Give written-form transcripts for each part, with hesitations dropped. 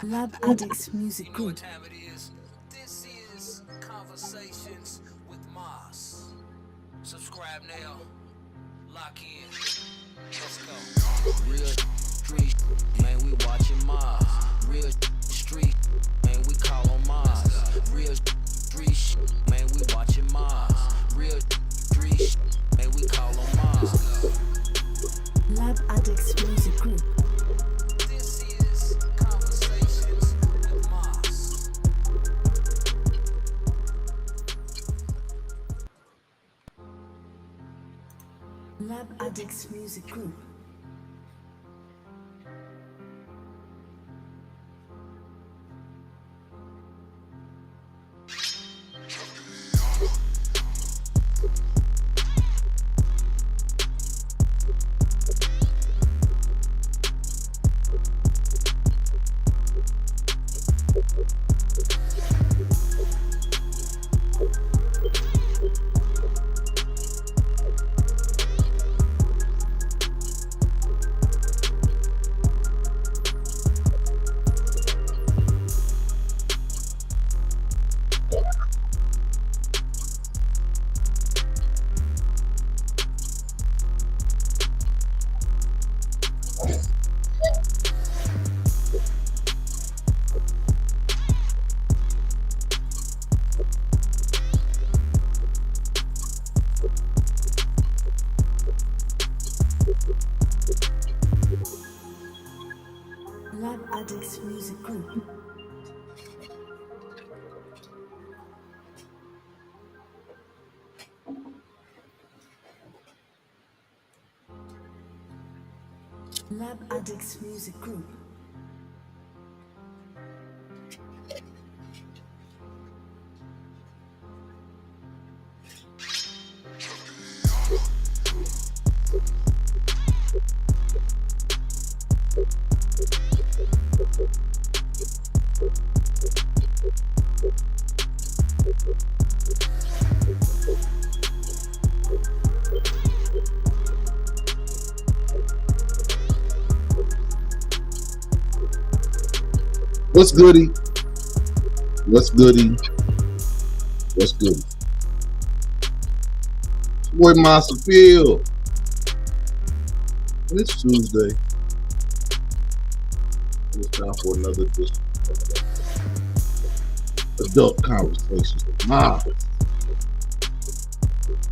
Lab Addicts Music You know what Group. time it is? This is Conversations with Maas. Subscribe now. Lock in. Let's go. Real street, man, we watching Maas. Real street, man, we call on Maas. Real street, man, we watching Maas. Real street, man, we call on Maas. Lab Addicts Music Group. This is Conversations with Maas. Lab Addicts Music Group. Lab Addicts Music Group. Lab Addicts Music Group. What's goody? What's goody? What's goody? Boy, Maas Apeal. And it's Tuesday. And it's time for another just adult conversations with Maas.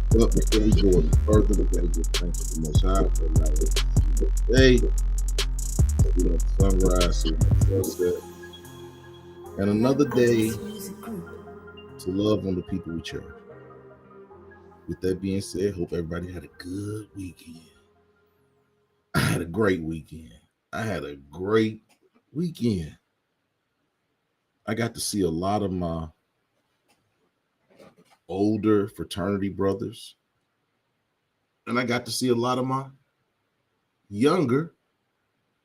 But before we go any further, we gotta give thanks to the Most High for allowing us to see another day. You know, the sunrise, seeing the sunset, and another day Addicts Music Group. to love on the people we cherish. With that being said, hope everybody had a good weekend. I had a great weekend. I got to see a lot of my older fraternity brothers, and I got to see a lot of my younger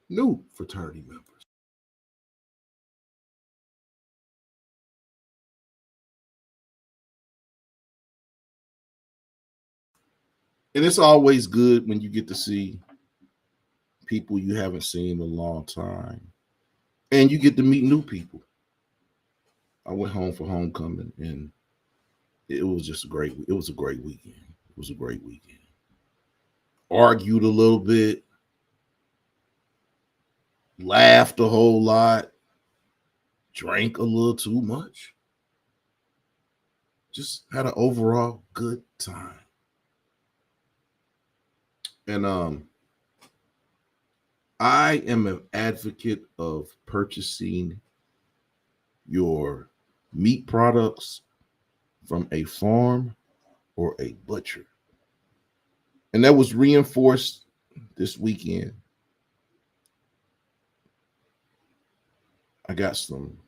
new fraternity members. And it's always good when you get to see people you haven't seen in a long time, and you get to meet new people. I went home for homecoming, and it was just a great. It was a great weekend. It was a great weekend. Argued a little bit, laughed a whole lot, drank a little too much. Just had an overall good time. And I am an advocate of purchasing your meat products from a farm or a butcher. And that was reinforced this weekend. I got some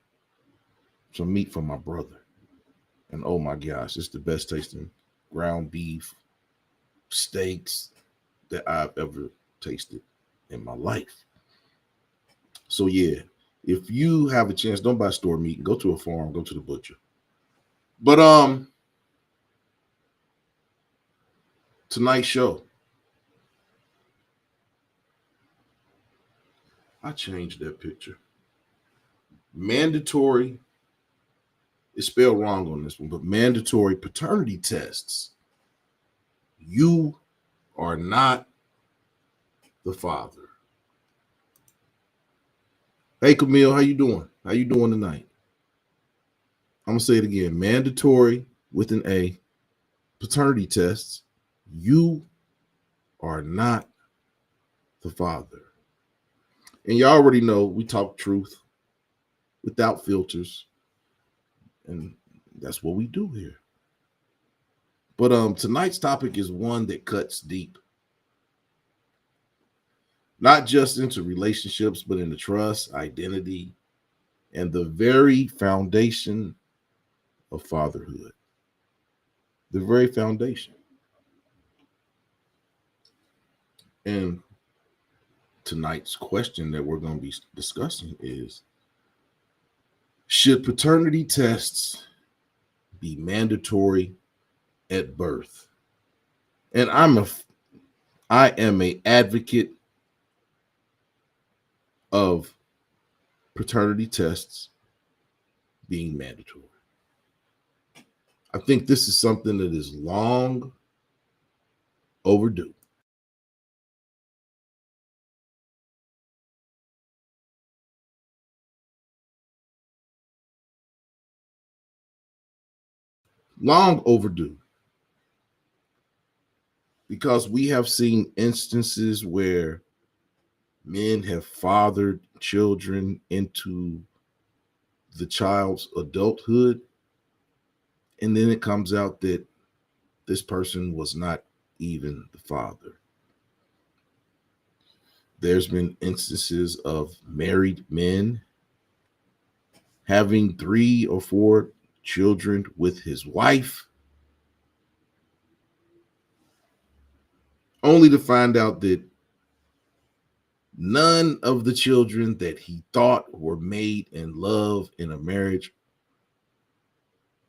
meat from my brother. And oh my gosh, it's the best tasting ground beef steaks that I've ever tasted in my life. So yeah, if you have a chance, don't buy store meat. Go to a farm, go to the butcher. But tonight's show, I changed that picture. mandatory, it's spelled wrong on this one, but mandatory paternity tests. You are not the father. Hey Camille, how you doing? How you doing tonight? I'm gonna say it again. Mandatory with an A, paternity tests. You are not the father. And y'all already know we talk truth without filters. And that's what we do here. But tonight's topic is one that cuts deep. Not just into relationships, but into trust, identity, and the very foundation of fatherhood. The very foundation. And tonight's question that we're going to be discussing is, should paternity tests be mandatory at birth? And I am an advocate of paternity tests being mandatory. I think this is something that is long overdue. Long overdue. Because we have seen instances where men have fathered children into the child's adulthood, and then it comes out that this person was not even the father. There's been instances of married men having 3 or 4 children with his wife, only to find out that none of the children that he thought were made in love in a marriage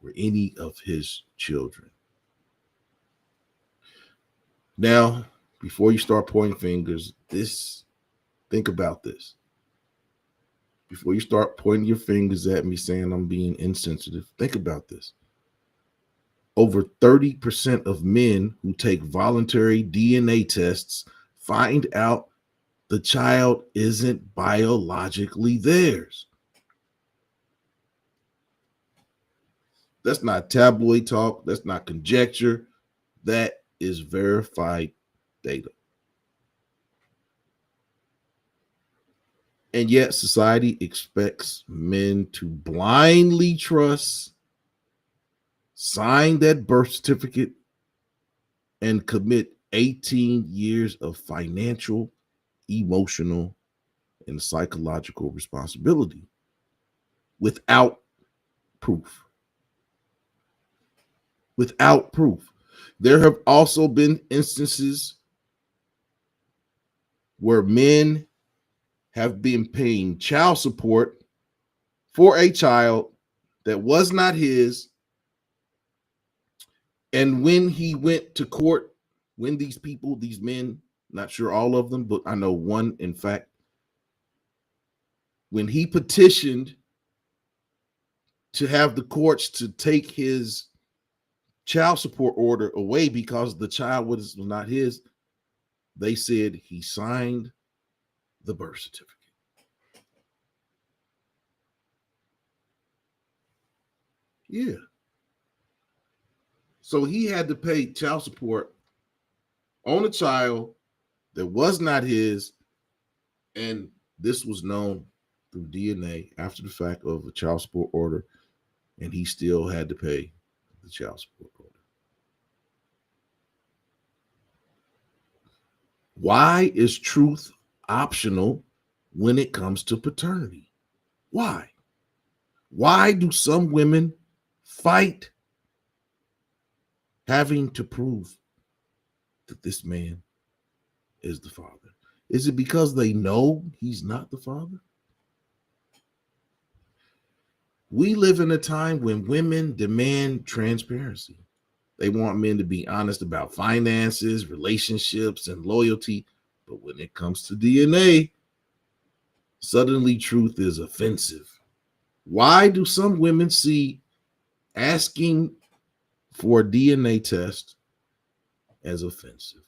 were any of his children. Now, before you start pointing fingers, think about this. Before you start pointing your fingers at me saying I'm being insensitive, think about this. Over 30% of men who take voluntary DNA tests find out the child isn't biologically theirs. That's not tabloid talk. That's not conjecture. That is verified data. And yet society expects men to blindly trust, sign that birth certificate, and commit 18 years of financial, emotional, and psychological responsibility without proof. Without proof. There have also been instances where men have been paying child support for a child that was not his. And when he went to court, when these men, not sure all of them, but I know one, in fact, when he petitioned to have the courts to take his child support order away because the child was not his, they said he signed the birth certificate. Yeah. So he had to pay child support on a child that was not his, and this was known through DNA after the fact of a child support order, and he still had to pay the child support order. Why is truth optional when it comes to paternity? Why? Why do some women fight having to prove that this man is the father? Is it because they know he's not the father? We live in a time when women demand transparency. They want men to be honest about finances, relationships, and loyalty. But when it comes to DNA, suddenly truth is offensive. Why do some women see asking for a DNA test as offensive?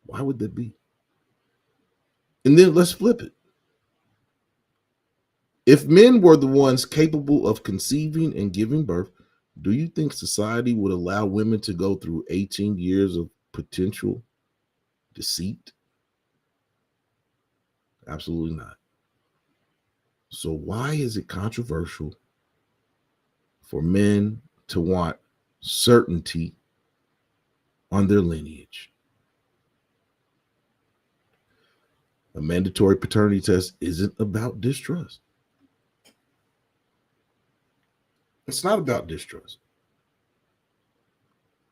Why would that be? And then let's flip it. If men were the ones capable of conceiving and giving birth, do you think society would allow women to go through 18 years of potential deceit? Absolutely not. So, why is it controversial for men to want certainty on their lineage? A mandatory paternity test isn't about distrust. It's not about distrust.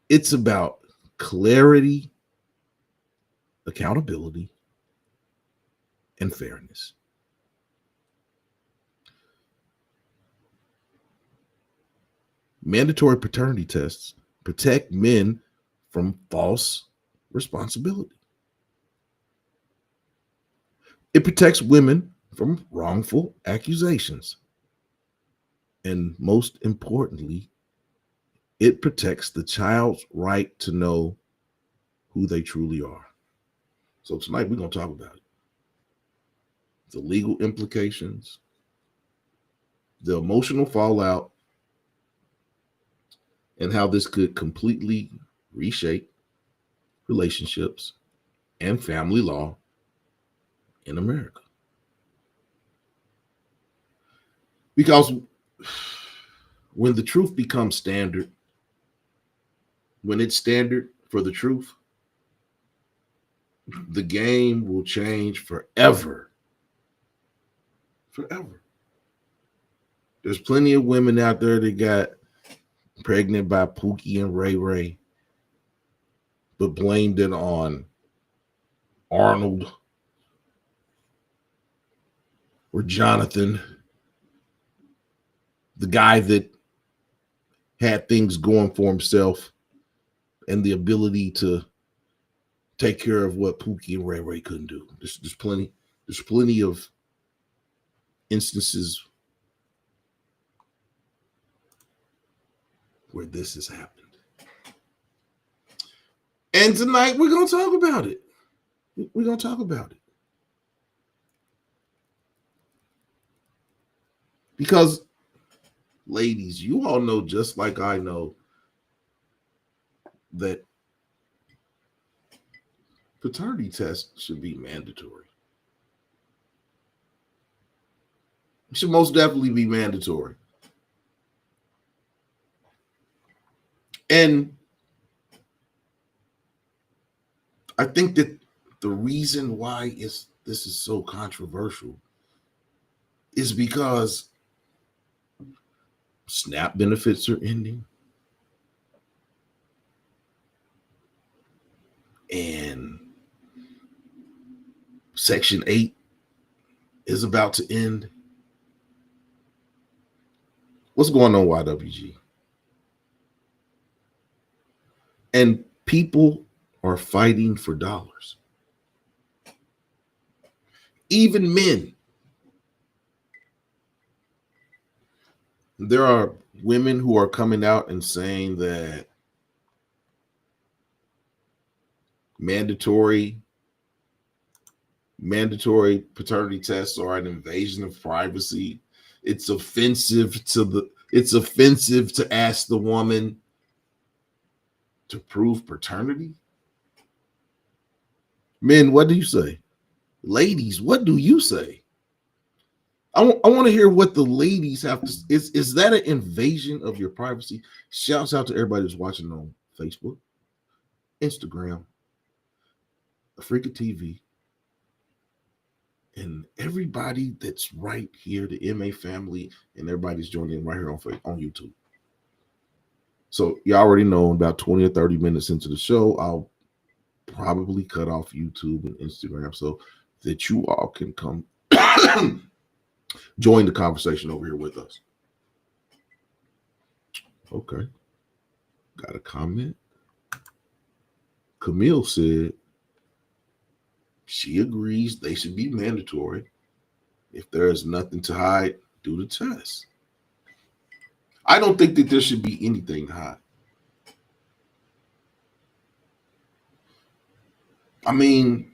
It's about clarity, accountability, and fairness. Mandatory paternity tests protect men from false responsibility. It protects women from wrongful accusations. And most importantly, it protects the child's right to know who they truly are. So tonight we're going to talk about it. The legal implications, the emotional fallout, and how this could completely reshape relationships and family law in America. Because when the truth becomes standard, when it's standard for the truth, the game will change forever. Forever. There's plenty of women out there that got pregnant by Pookie and Ray Ray, but blamed it on Arnold or Jonathan, the guy that had things going for himself and the ability to take care of what Pookie and Ray Ray couldn't do. There's plenty of instances where this has happened. And tonight we're going to talk about it. We're going to talk about it. Because, ladies, you all know just like I know that paternity tests should be mandatory. It should most definitely be mandatory. And I think that the reason why this is so controversial is because SNAP benefits are ending. And Section 8 is about to end. What's going on, YWG? And people are fighting for dollars. Even men. There are women who are coming out and saying that mandatory paternity tests are an invasion of privacy. It's offensive to ask the woman to prove paternity. Men, what do you say? Ladies, what do you say? I want to hear what the ladies have to. Is that an invasion of your privacy? Shouts out to everybody that's watching on Facebook, Instagram, Africa TV, and everybody that's right here, the MA family, and everybody's joining right here on YouTube. So you already know about 20 or 30 minutes into the show, I'll probably cut off YouTube and Instagram so that you all can come join the conversation over here with us. Okay. Got a comment. Camille said she agrees they should be mandatory If there is nothing to hide, do the test. I don't think that there should be anything to hide. I mean,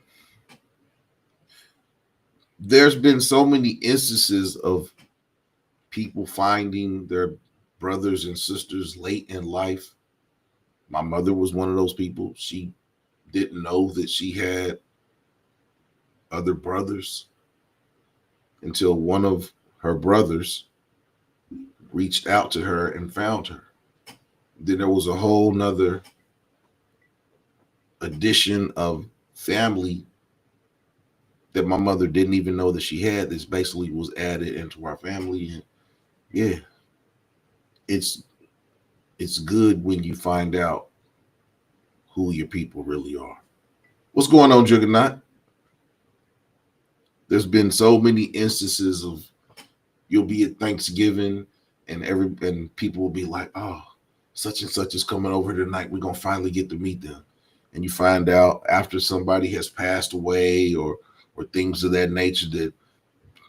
there's been so many instances of people finding their brothers and sisters late in life. My mother was one of those people. She didn't know that she had other brothers until one of her brothers reached out to her and found her. Then there was a whole nother addition of family that my mother didn't even know that she had. This basically was added into our family. And yeah, it's good when you find out who your people really are. What's going on, Juggernaut? There's been so many instances of you'll be at Thanksgiving and people will be like, oh, such and such is coming over tonight. We're gonna finally get to meet them. And you find out after somebody has passed away or things of that nature that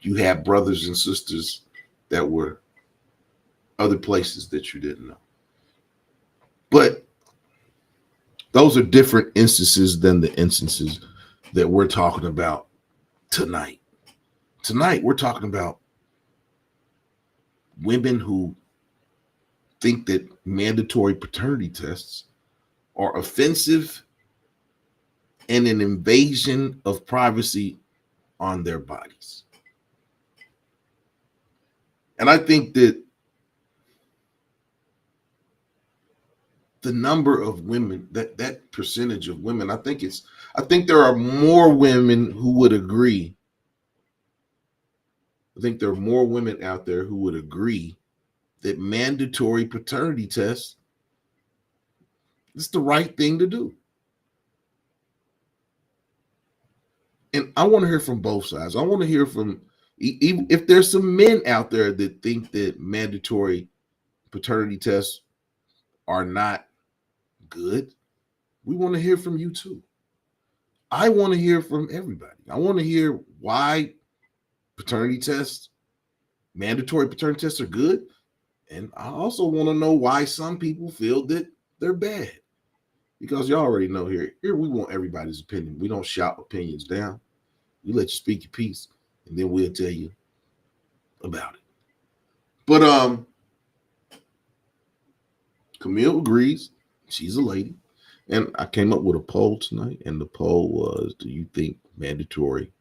you have brothers and sisters that were other places that you didn't know. But those are different instances than the instances that we're talking about tonight. Tonight, we're talking about women who think that mandatory paternity tests are offensive and an invasion of privacy on their bodies. And I think that the number of women, that percentage of women, I think there are more women who would agree. I think there are more women out there who would agree that mandatory paternity tests is the right thing to do. And I want to hear from both sides. I want to hear from, even if there's some men out there that think that mandatory paternity tests are not good, we want to hear from you too. I want to hear from everybody. I want to hear why paternity tests, mandatory paternity tests are good. And I also want to know why some people feel that they're bad. Because you already know here we want everybody's opinion. We don't shout opinions down. We let you speak your piece, and then we'll tell you about it. But Camille agrees. She's a lady. And I came up with a poll tonight, and the poll was, do you think mandatory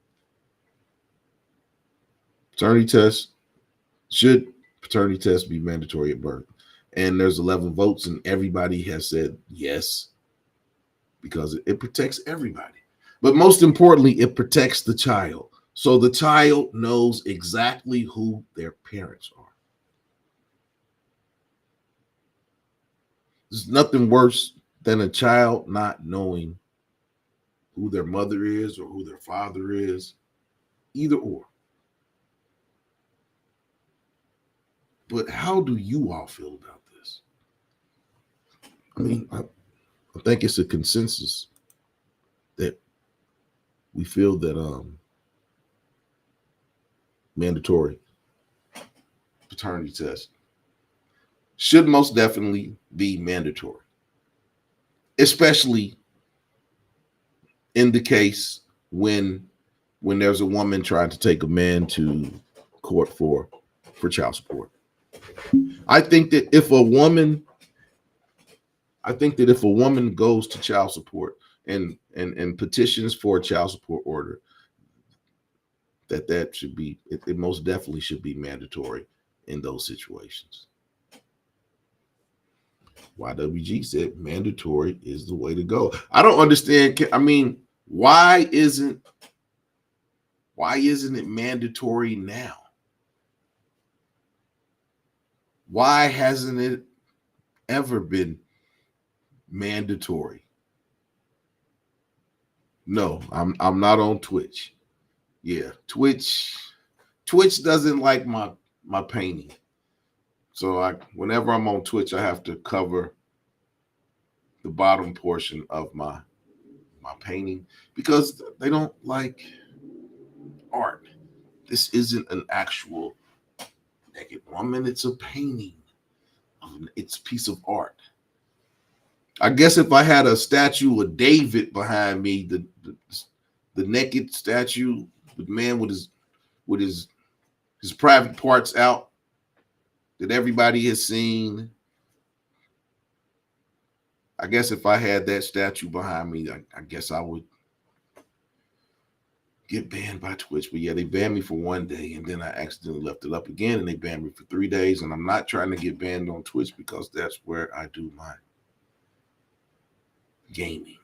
paternity tests, should paternity tests be mandatory at birth? And there's 11 votes, and everybody has said yes, because it protects everybody. But most importantly, it protects the child. So the child knows exactly who their parents are. There's nothing worse than a child not knowing who their mother is or who their father is, either or. But how do you all feel about this? I mean, I think it's a consensus that we feel that mandatory paternity test should most definitely be mandatory, especially in the case when there's a woman trying to take a man to court for child support. I think that if a woman goes to child support and petitions for a child support order, that should be, it most definitely should be mandatory in those situations. YWG said mandatory is the way to go. I don't understand. I mean, why isn't it mandatory now? Why hasn't it ever been mandatory? No, I'm not on Twitch. Yeah, Twitch doesn't like my painting. So whenever I'm on Twitch, I have to cover the bottom portion of my painting because they don't like art. This isn't an actual naked woman. It's a painting. It's a piece of art. I guess if I had a statue of David behind me, the naked statue, the man with his private parts out that everybody has seen. I guess if I had that statue behind me, I guess I would get banned by Twitch. But yeah, they banned me for 1 day, and then I accidentally left it up again, and they banned me for 3 days. And I'm not trying to get banned on Twitch because that's where I do my gaming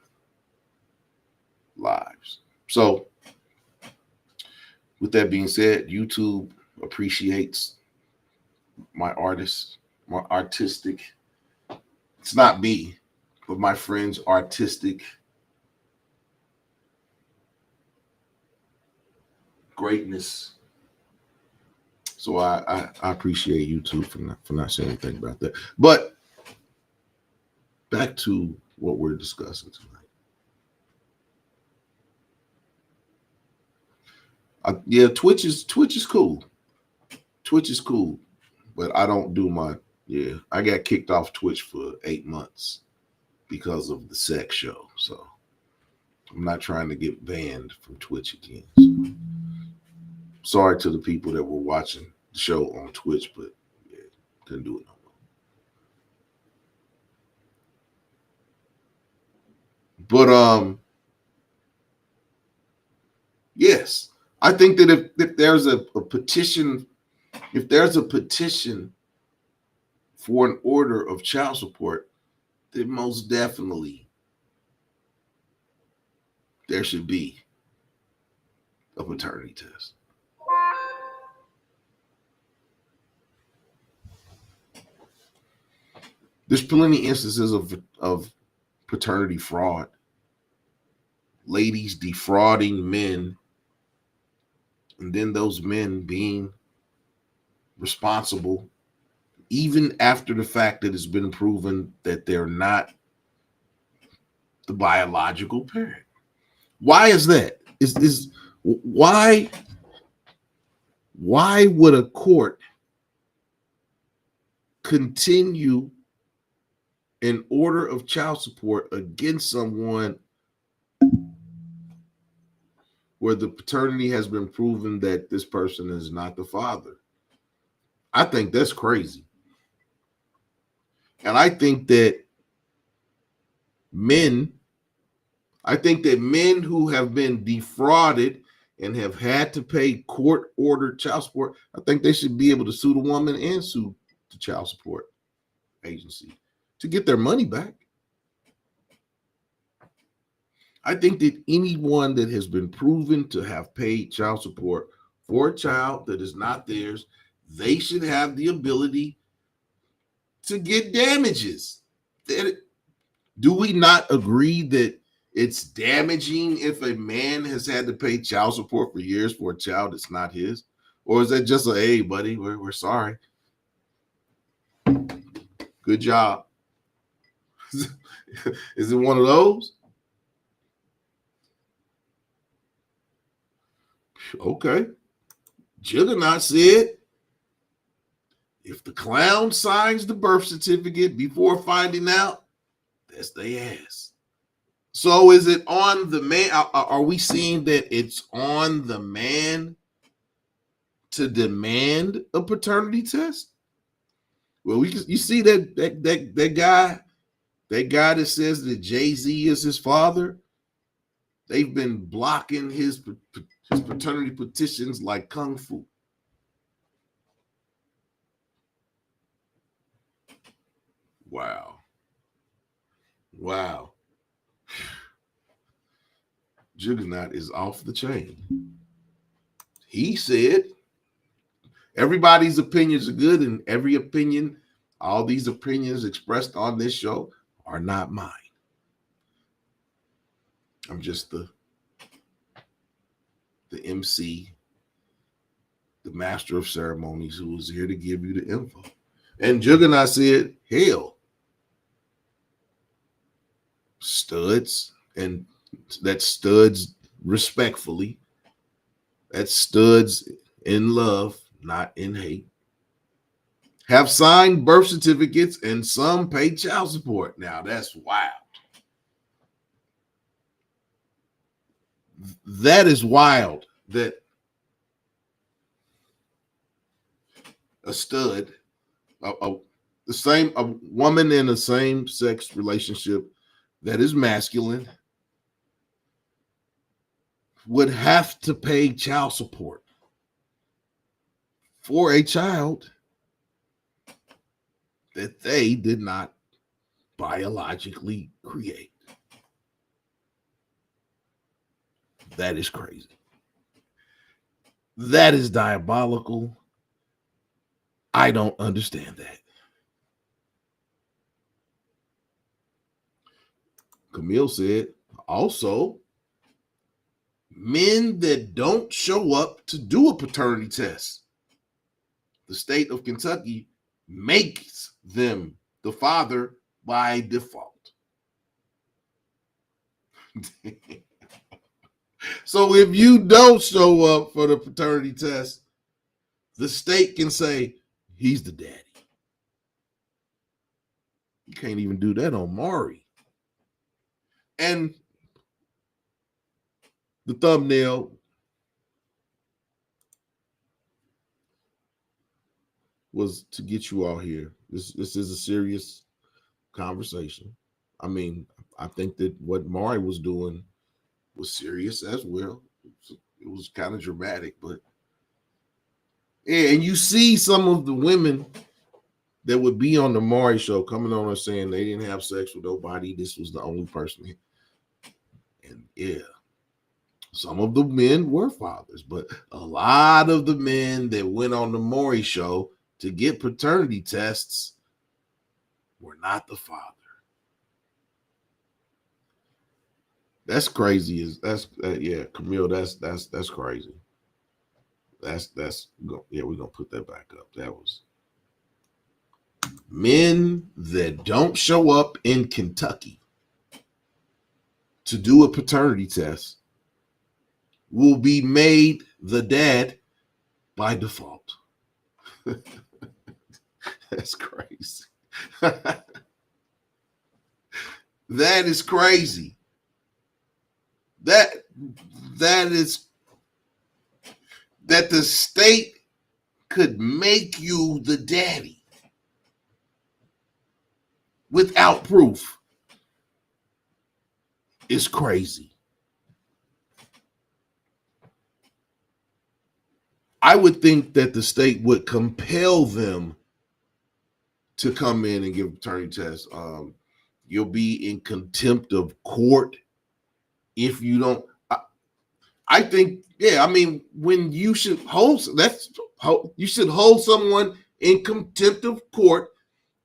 lives. So with that being said, YouTube appreciates my artists, my artistic, it's not me, but my friends' artistic greatness. So I appreciate YouTube for not saying anything about that. But back to what we're discussing tonight. Yeah, Twitch is cool. Twitch is cool, but I don't do my I got kicked off Twitch for 8 months because of the sex show. So I'm not trying to get banned from Twitch again. So, sorry to the people that were watching the show on Twitch, but yeah, couldn't do it no more. But yes, I think that if there's a petition, if there's a petition for an order of child support, then most definitely there should be a paternity test. There's plenty instances of paternity fraud, ladies defrauding men, and then those men being responsible even after the fact that it's been proven that they're not the biological parent. Why is that? Is why would a court continue an order of child support against someone where the paternity has been proven that this person is not the father? I think that's crazy. And I think that men who have been defrauded and have had to pay court-ordered child support, I think they should be able to sue the woman and sue the child support agency to get their money back. I think that anyone that has been proven to have paid child support for a child that is not theirs, they should have the ability to get damages. Do we not agree that it's damaging if a man has had to pay child support for years for a child that's not his? Or is that just a, hey, buddy, we're sorry. Good job. Is it one of those? Okay. Juggernaut said, if the clown signs the birth certificate before finding out, that's their ass. So is it on the man? Are we seeing that it's on the man to demand a paternity test? Well, you see that guy that says that Jay-Z is his father. They've been blocking his paternity petitions like kung fu. Wow. Juggernaut is off the chain. He said everybody's opinions are good, and every opinion, all these opinions expressed on this show are not mine. I'm just the MC, the master of ceremonies, who is here to give you the info. And Juggernaut said, hell, studs, and that's studs respectfully. That's studs in love, not in hate, have signed birth certificates, and some pay child support. Now, that's wild. That is wild that a stud, a woman in a same sex relationship that is masculine would have to pay child support for a child that they did not biologically create. That is crazy. That is diabolical. I don't understand that. Camille said, also, men that don't show up to do a paternity test, the state of Kentucky makes them the father by default. So if you don't show up for the paternity test, the state can say he's the daddy. You can't even do that on Maury. And the thumbnail was to get you all here. This is a serious conversation. I mean, I think that what Maury was doing was serious as well. It was kind of dramatic, but yeah, and you see some of the women that would be on the Maury show coming on and saying they didn't have sex with nobody. This was the only person. And yeah, some of the men were fathers, but a lot of the men that went on the Maury show to get paternity tests were not the father. That's crazy. Yeah, Camille. That's crazy. Yeah. We're gonna put that back up. That was men that don't show up in Kentucky to do a paternity test will be made the dad by default. That's crazy. That is crazy. That is that the state could make you the daddy without proof is crazy. I would think that the state would compel them to come in and give a paternity test. You'll be in contempt of court if you don't. I think, yeah. I mean, when you should hold you should hold someone in contempt of court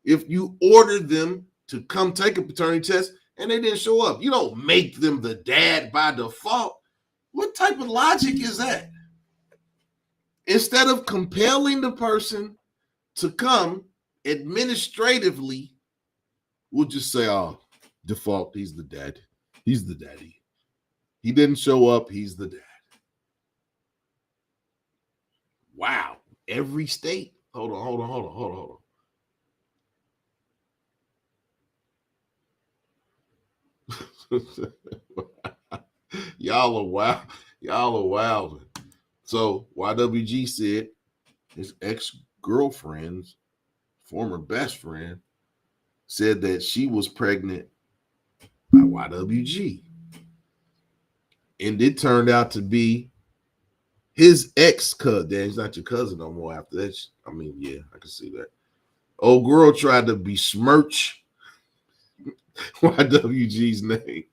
if you order them to come take a paternity test and they didn't show up. You don't make them the dad by default. What type of logic is that? Instead of compelling the person to come administratively, we'll just say, oh, default, he's the dad. He's the daddy. He didn't show up. He's the dad. Wow. Every state. Hold on. Y'all are wild. Y'all are wild. So YWG said his ex-girlfriend's former best friend said that she was pregnant by YWG. And it turned out to be his ex-cousin. He's not your cousin no more after that. I mean, yeah, I can see that. Old girl tried to besmirch YWG's name.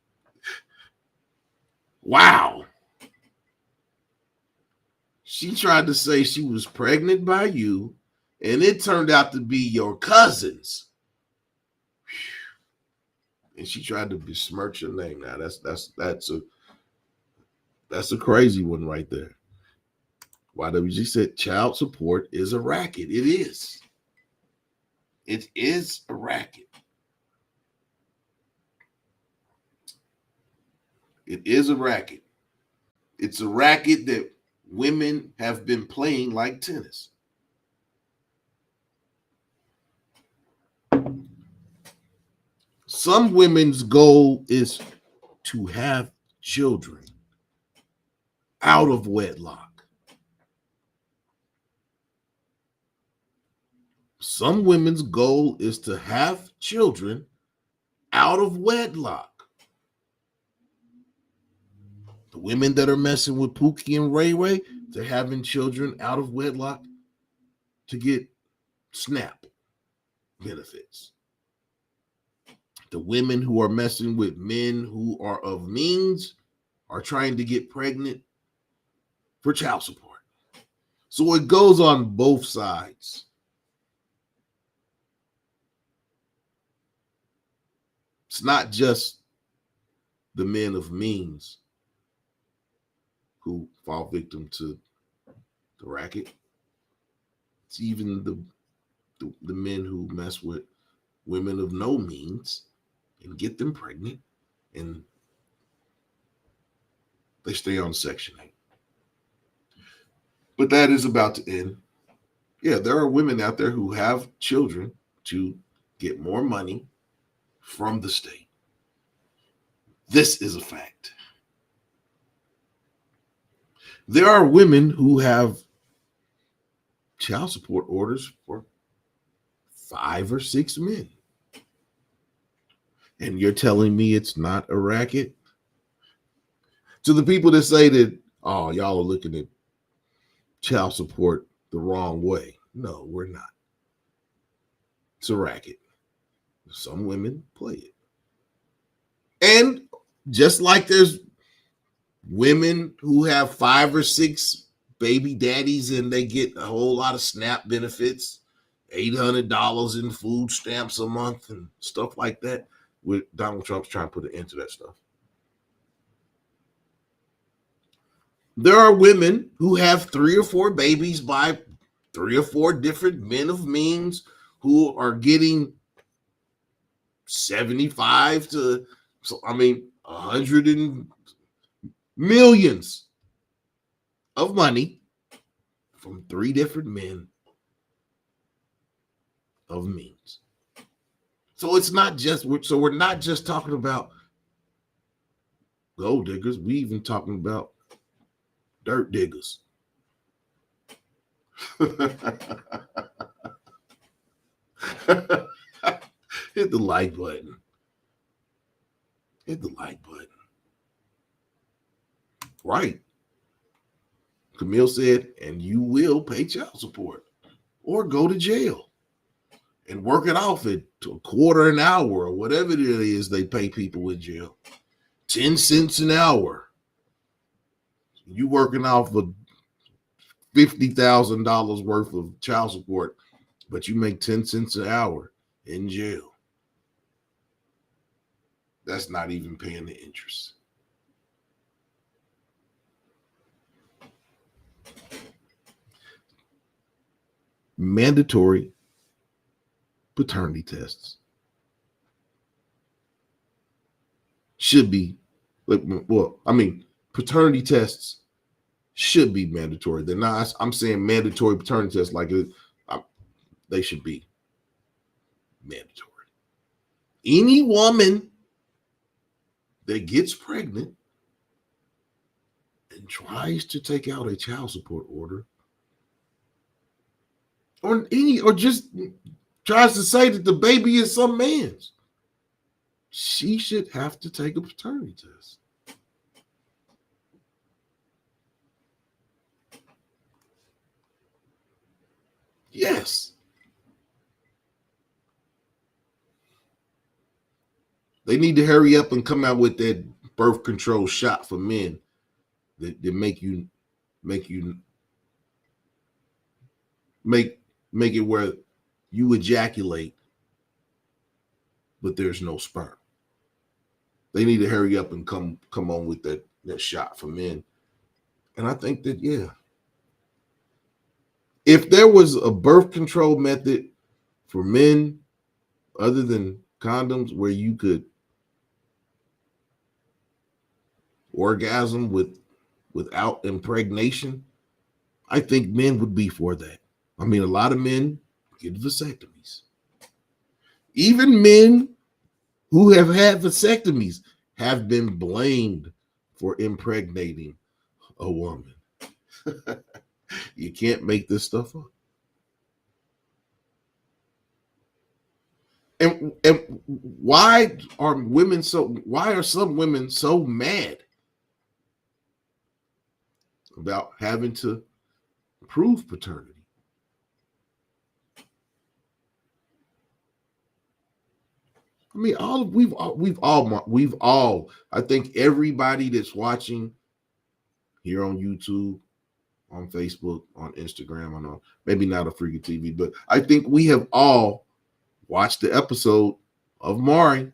Wow. She tried to say she was pregnant by you, and it turned out to be your cousins. And she tried to besmirch your name. Now that's a crazy one right there. YWG said child support is a racket. It is. It is a racket. It is a racket. It's a racket that women have been playing like tennis. Some women's goal is to have children out of wedlock. Some women's goal is to have children out of wedlock. The women that are messing with Pookie and Ray Ray, they're having children out of wedlock to get SNAP benefits. The women who are messing with men who are of means are trying to get pregnant for child support. So it goes on both sides. It's not just the men of means who fall victim to the racket. It's even the men who mess with women of no means and get them pregnant, and they stay on Section 8. But that is about to end. Yeah, there are women out there who have children to get more money from the state. This is a fact. There are women who have child support orders for 5 or 6 men. And you're telling me it's not a racket? To the people that say that, oh, y'all are looking at child support the wrong way. No, we're not. It's a racket. Some women play it. And just like there's women who have 5 or 6 baby daddies and they get a whole lot of SNAP benefits, $800 in food stamps a month and stuff like that, with Donald Trump's trying to put an end to that stuff. There are women who have 3 or 4 babies by 3 or 4 different men of means who are getting 75 to, 100 and millions of money from 3 different men of means. So it's not just, we're not just talking about gold diggers. We even talking about dirt diggers. Hit the like button. Hit the like button. Right. Camille said, and you will pay child support or go to jail and work it off at a quarter an hour or whatever it is they pay people in jail. 10 cents an hour. You working off of $50,000 worth of child support, but you make 10 cents an hour in jail. That's not even paying the interest. Mandatory paternity tests should be, paternity tests should be mandatory. They're not. I'm saying mandatory paternity tests they should be mandatory. Any woman that gets pregnant and tries to take out a child support order, or just tries to say that the baby is some man's, she should have to take a paternity test. Yes. They need to hurry up and come out with that birth control shot for men that make it where you ejaculate, but there's no sperm. They need to hurry up and come on with that shot for men. And I think that, yeah, if there was a birth control method for men other than condoms where you could orgasm without impregnation, I think men would be for that. I mean, a lot of men get vasectomies. Even men who have had vasectomies have been blamed for impregnating a woman. You can't make this stuff up. And why are some women so mad about having to prove paternity? I mean, we've all, I think everybody that's watching here on YouTube, on Facebook, on Instagram, on maybe not a Freaky TV, but I think we have all watched the episode of Maury.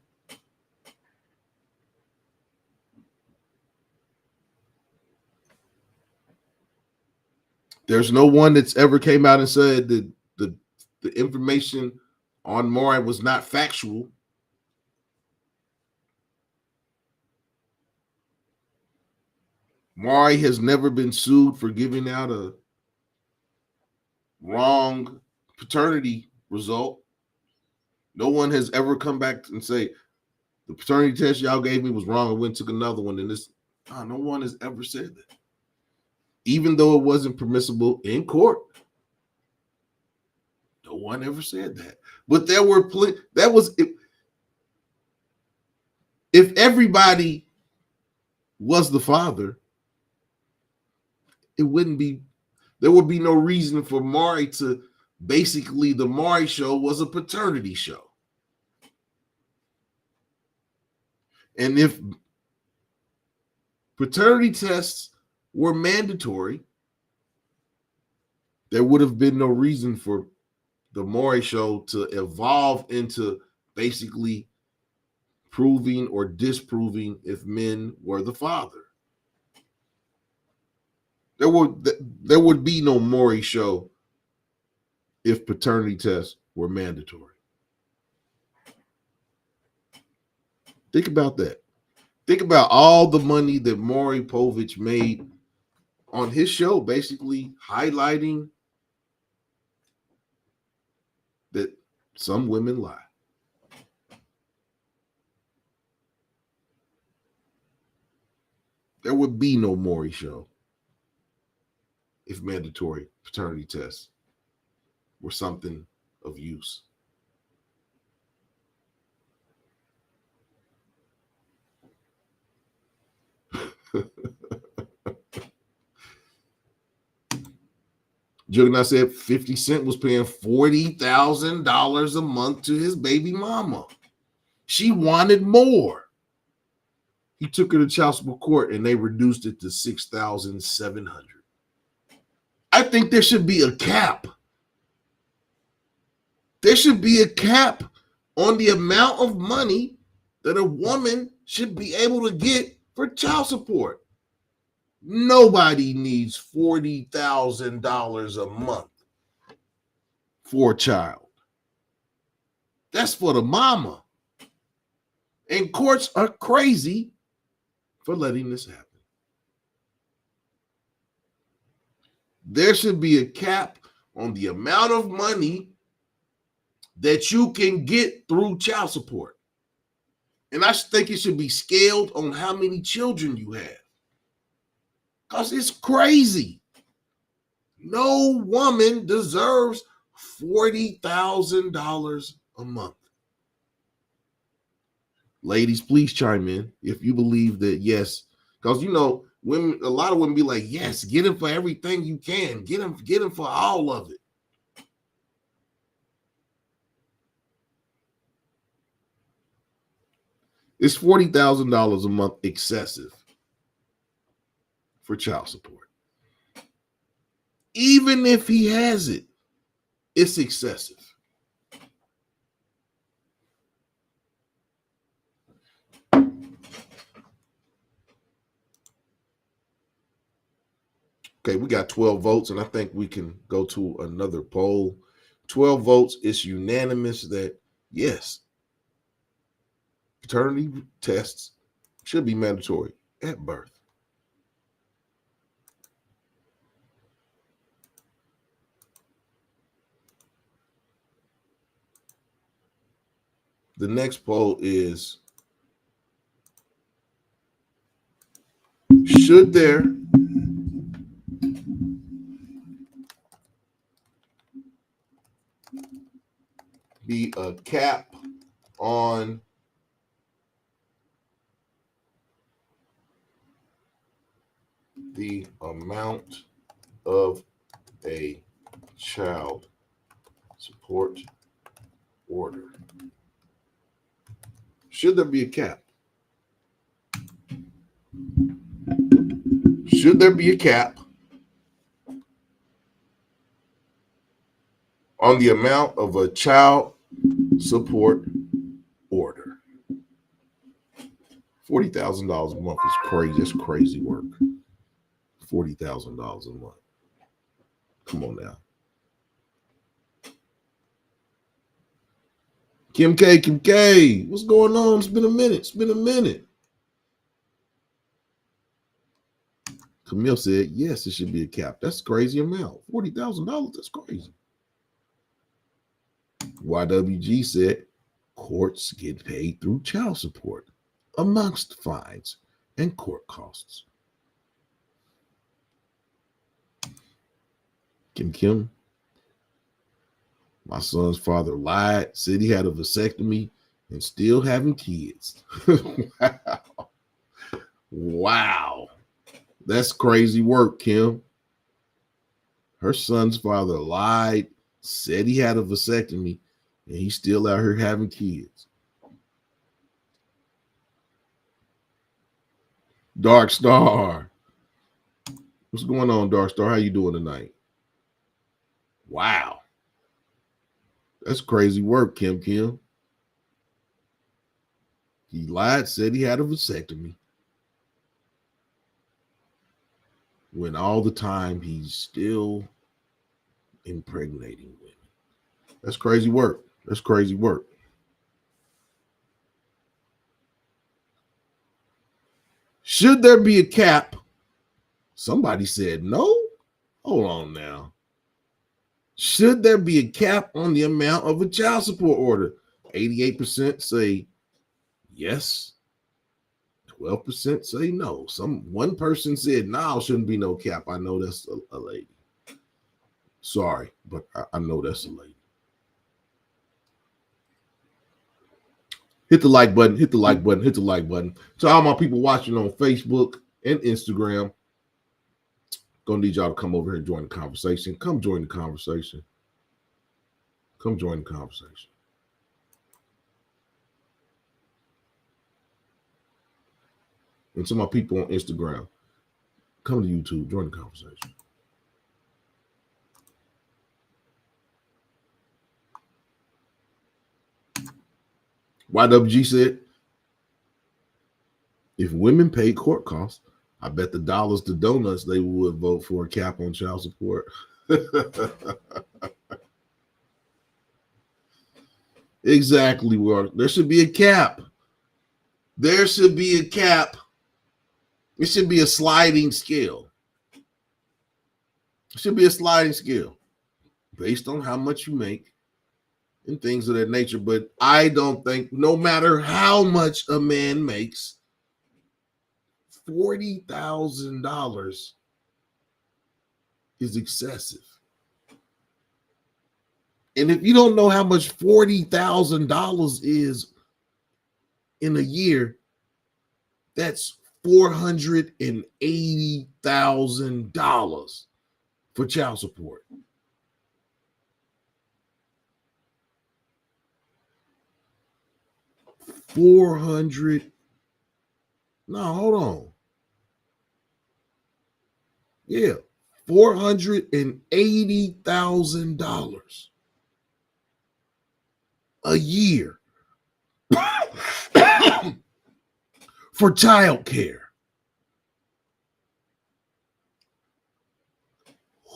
There's no one that's ever came out and said that the information on Maury was not factual. Maury has never been sued for giving out a wrong paternity result. No one has ever come back and say the paternity test y'all gave me was wrong. I went and took another one, and no one has ever said that, even though it wasn't permissible in court. No one ever said that. But there were if everybody was the father, there would be no reason for Maury to basically, the Maury show was a paternity show. And if paternity tests were mandatory, there would have been no reason for the Maury show to evolve into basically proving or disproving if men were the father. There would be no Maury show if paternity tests were mandatory. Think about that. Think about all the money that Maury Povich made on his show, basically highlighting that some women lie. There would be no Maury show if mandatory paternity tests were something of use. Juggernaut said 50 Cent was paying $40,000 a month to his baby mama. She wanted more. He took her to child support court and they reduced it to $6,700. I think there should be a cap. There should be a cap on the amount of money that a woman should be able to get for child support. Nobody needs $40,000 a month for a child. That's for the mama. And courts are crazy for letting this happen. There should be a cap on the amount of money that you can get through child support. And I think it should be scaled on how many children you have. Because it's crazy. No woman deserves $40,000 a month. Ladies, please chime in if you believe that, yes. Because, women, a lot of women be like, yes, get him for everything you can. Get him for all of it. Is $40,000 a month excessive for child support? Even if he has it, it's excessive. Okay, we got 12 votes, and I think we can go to another poll. 12 votes, it's unanimous that, yes, paternity tests should be mandatory at birth. The next poll is, should there be a cap on the amount of a child support order? Should there be a cap? Should there be a cap on the amount of a child support order? $40,000 a month is crazy. That's crazy work. $40,000 a month. Come on now. Kim K, what's going on? It's been a minute. Camille said, yes, it should be a cap. That's a crazy amount. $40,000, that's crazy. YWG said, courts get paid through child support, amongst fines and court costs. Kim, my son's father lied, said he had a vasectomy, and still having kids. Wow. That's crazy work, Kim. Her son's father lied, said he had a vasectomy, and he's still out here having kids. Dark Star. What's going on, Dark Star? How you doing tonight? Wow. That's crazy work, Kim. He lied, said he had a vasectomy, when all the time he's still impregnating women. That's crazy work. Should there be a cap? Somebody said no. Hold on now. Should there be a cap on the amount of a child support order? 88% say yes. 12% say no. One person said, no, shouldn't be no cap. I know that's a lady. Sorry, but I know that's a lady. Hit the like button. To all my people watching on Facebook and Instagram, gonna need y'all to come over here and join the conversation. Come join the conversation. And to my people on Instagram, come to YouTube, join the conversation. YWG said, if women pay court costs, I bet the dollars to donuts they would vote for a cap on child support. Exactly, well, there should be a cap. It should be a sliding scale. Based on how much you make and things of that nature. But I don't think, no matter how much a man makes, $40,000 is excessive. And if you don't know how much $40,000 is in a year, that's $480,000 for child support. $480,000 a year for child care.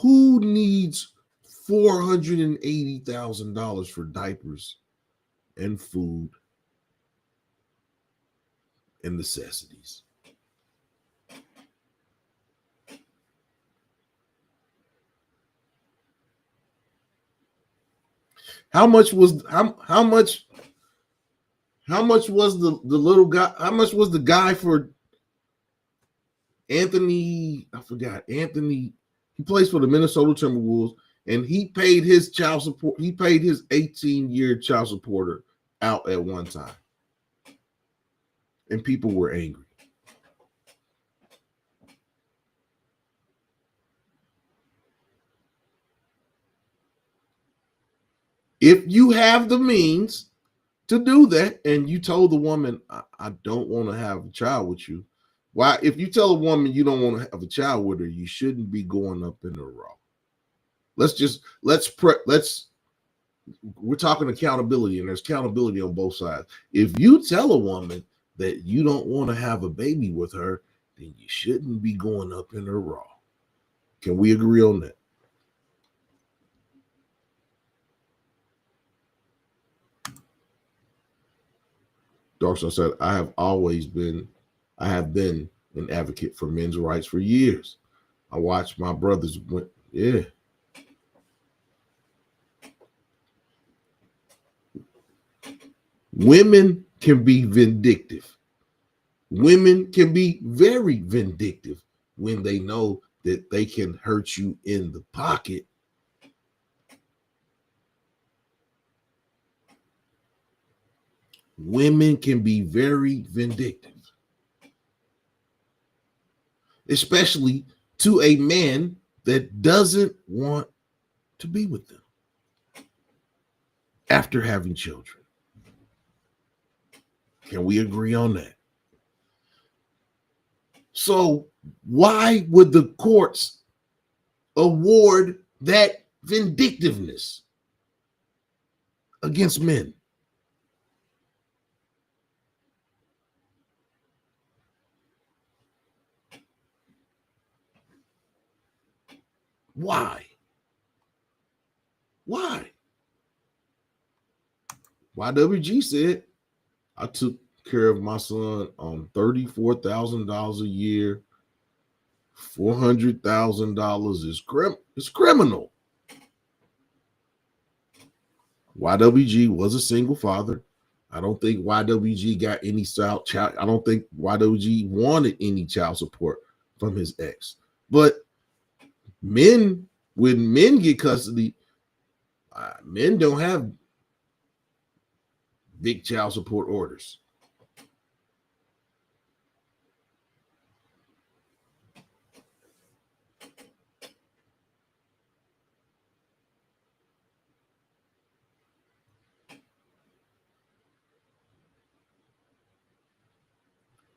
Who needs $480,000 for diapers and food and necessities? How much How much was the little guy? How much was the guy for Anthony? I forgot. Anthony. He plays for the Minnesota Timberwolves, and he paid his child support. He paid his 18-year child supporter out at one time, and people were angry. If you have the means to do that, and you told the woman, I don't want to have a child with you. Why? If you tell a woman you don't want to have a child with her, you shouldn't be going up in the raw. We're talking accountability, and there's accountability on both sides. If you tell a woman that you don't want to have a baby with her, then you shouldn't be going up in her raw. Can we agree on that? Darkstar said, I have been an advocate for men's rights for years. I watched my brothers yeah. Women can be vindictive. Women can be very vindictive when they know that they can hurt you in the pocket. Women can be very vindictive, especially to a man that doesn't want to be with them after having children. Can we agree on that? So why would the courts award that vindictiveness against men? Why? Why? YWG said, I took care of my son on $34,000 a year. $400,000 is criminal. YWG was a single father. I don't think YWG got any child. I don't think YWG wanted any child support from his ex. But when men get custody, men don't have big child support orders.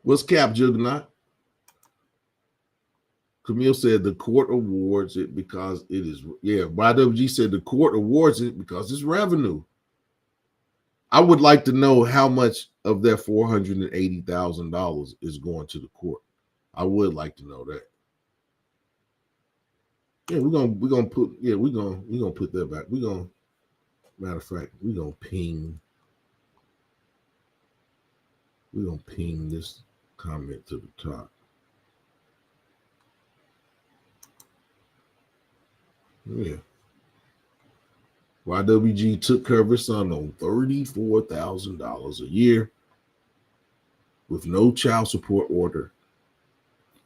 What's cap, Juggernaut? Camille said the court awards it because it is, yeah. YWG said the court awards it because it's revenue. I would like to know how much of that $480,000 is going to the court. I would like to know that. Yeah, we're gonna put that back. Matter of fact, we're gonna ping this comment to the top. Yeah. YWG took care of his son on $34,000 a year with no child support order.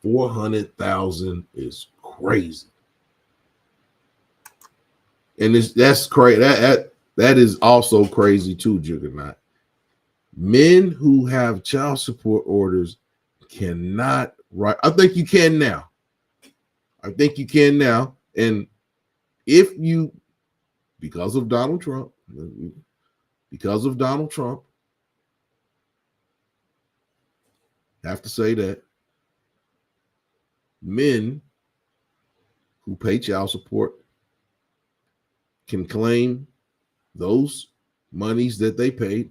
$400,000 is crazy. And that's crazy. That is also crazy too, Juggernaut. Men who have child support orders cannot write. I think you can now. And if you, because of Donald Trump, have to say that men who pay child support can claim those monies that they paid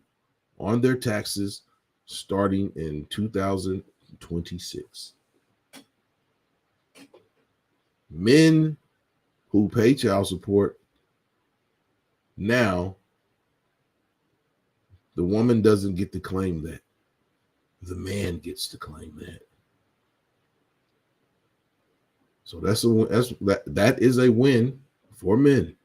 on their taxes starting in 2026. Men who pay child support now, the woman doesn't get to claim that. The man gets to claim that. So that is a win for men.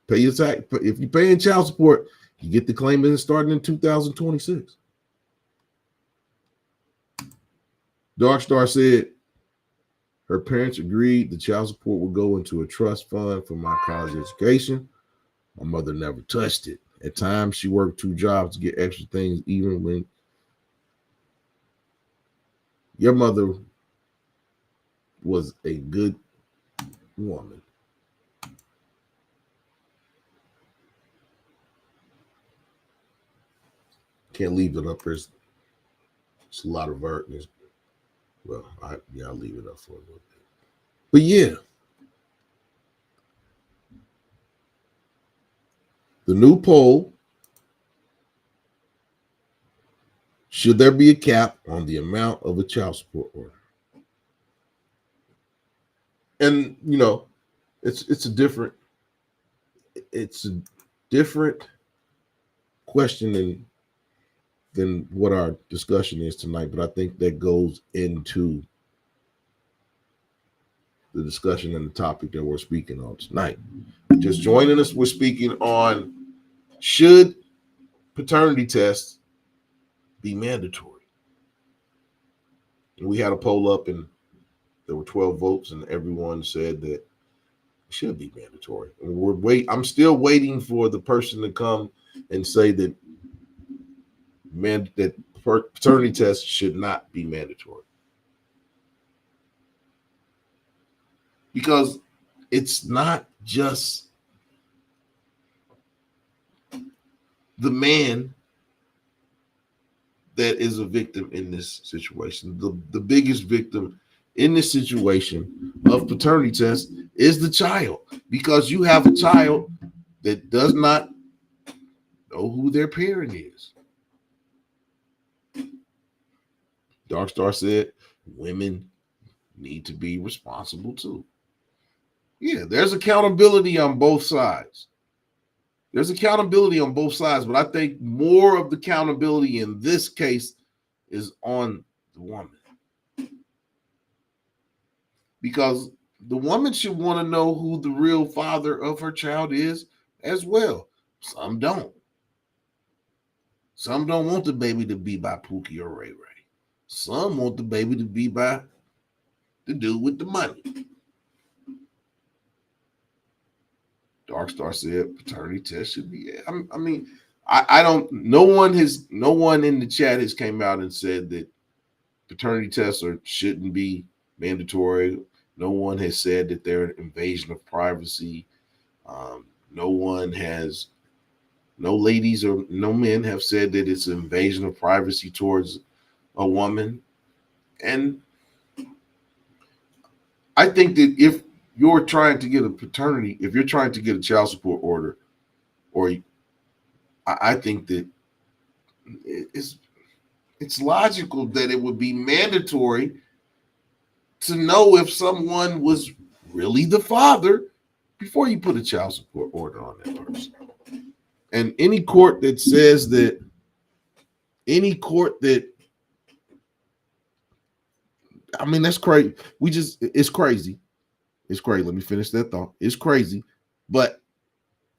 Pay your tax. If you're paying child support, You get the claim in starting in 2026. Darkstar said her parents agreed the child support would go into a trust fund for my college education. My mother never touched it. At times, she worked 2 jobs to get extra things, even when your mother was a good woman. Can't leave it up. There's a lot of art. Well, I'll leave it up for a little bit. But yeah, the new poll: should there be a cap on the amount of a child support order? And it's a different question than what our discussion is tonight, but I think that goes into the discussion and the topic that we're speaking on tonight. Just joining us, we're speaking on, should paternity tests be mandatory? And we had a poll up and there were 12 votes and everyone said that it should be mandatory. And I'm still waiting for the person to come and say that paternity tests should not be mandatory. Because it's not just the man that is a victim in this situation. The biggest victim in this situation of paternity test is the child, because you have a child that does not know who their parent is. Darkstar said women need to be responsible too. Yeah, there's accountability on both sides. There's accountability on both sides, but I think more of the accountability in this case is on the woman. Because the woman should want to know who the real father of her child is as well. Some don't. Some don't want the baby to be by Pookie or Ray Ray. Some want the baby to be by the dude with the money. Darkstar said paternity test should be. I don't. No one in the chat has came out and said that paternity tests shouldn't be mandatory. No one has said that they're an invasion of privacy. No ladies or no men have said that it's an invasion of privacy towards a woman. And I think that if you're trying to get if you're trying to get a child support order, I think that it's logical that it would be mandatory to know if someone was really the father before you put a child support order on that person. And any court that says that, that's crazy. It's crazy. It's crazy. Let me finish that thought. It's crazy. But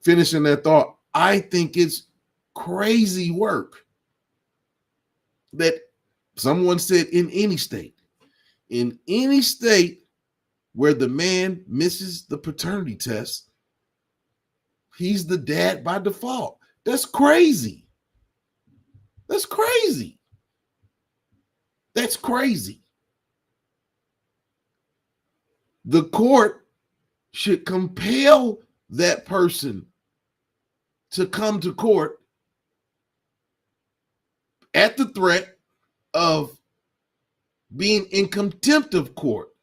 finishing that thought, I think it's crazy work that someone said in any state where the man misses the paternity test, he's the dad by default. That's crazy. That's crazy. That's crazy. The court should compel that person to come to court at the threat of being in contempt of court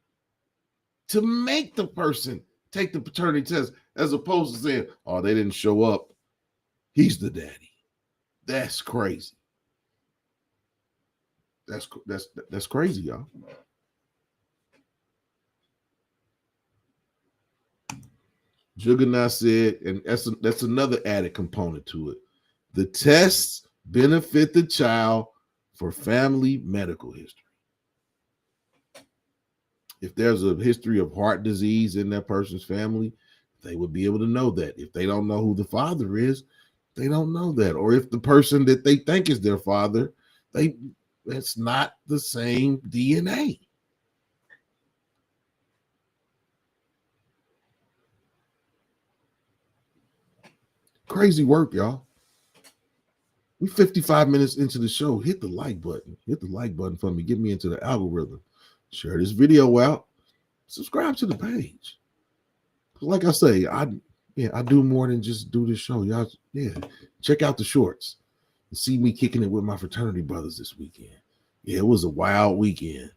to make the person take the paternity test, as opposed to saying, oh, they didn't show up, he's the daddy. That's crazy. That's crazy, y'all. Juggernaut said, and that's another added component to it. The tests benefit the child for family medical history. If there's a history of heart disease in that person's family, they would be able to know that. If they don't know who the father is, They don't know that. Or if the person that they think is their father, that's not the same DNA. Crazy work, y'all. We 55 minutes into the show. Hit the like button. Hit the like button for me. Get me into the algorithm. Share this video out. Subscribe to the page. Like I say, I do more than just do this show. Y'all, check out the shorts and see me kicking it with my fraternity brothers this weekend. Yeah, it was a wild weekend.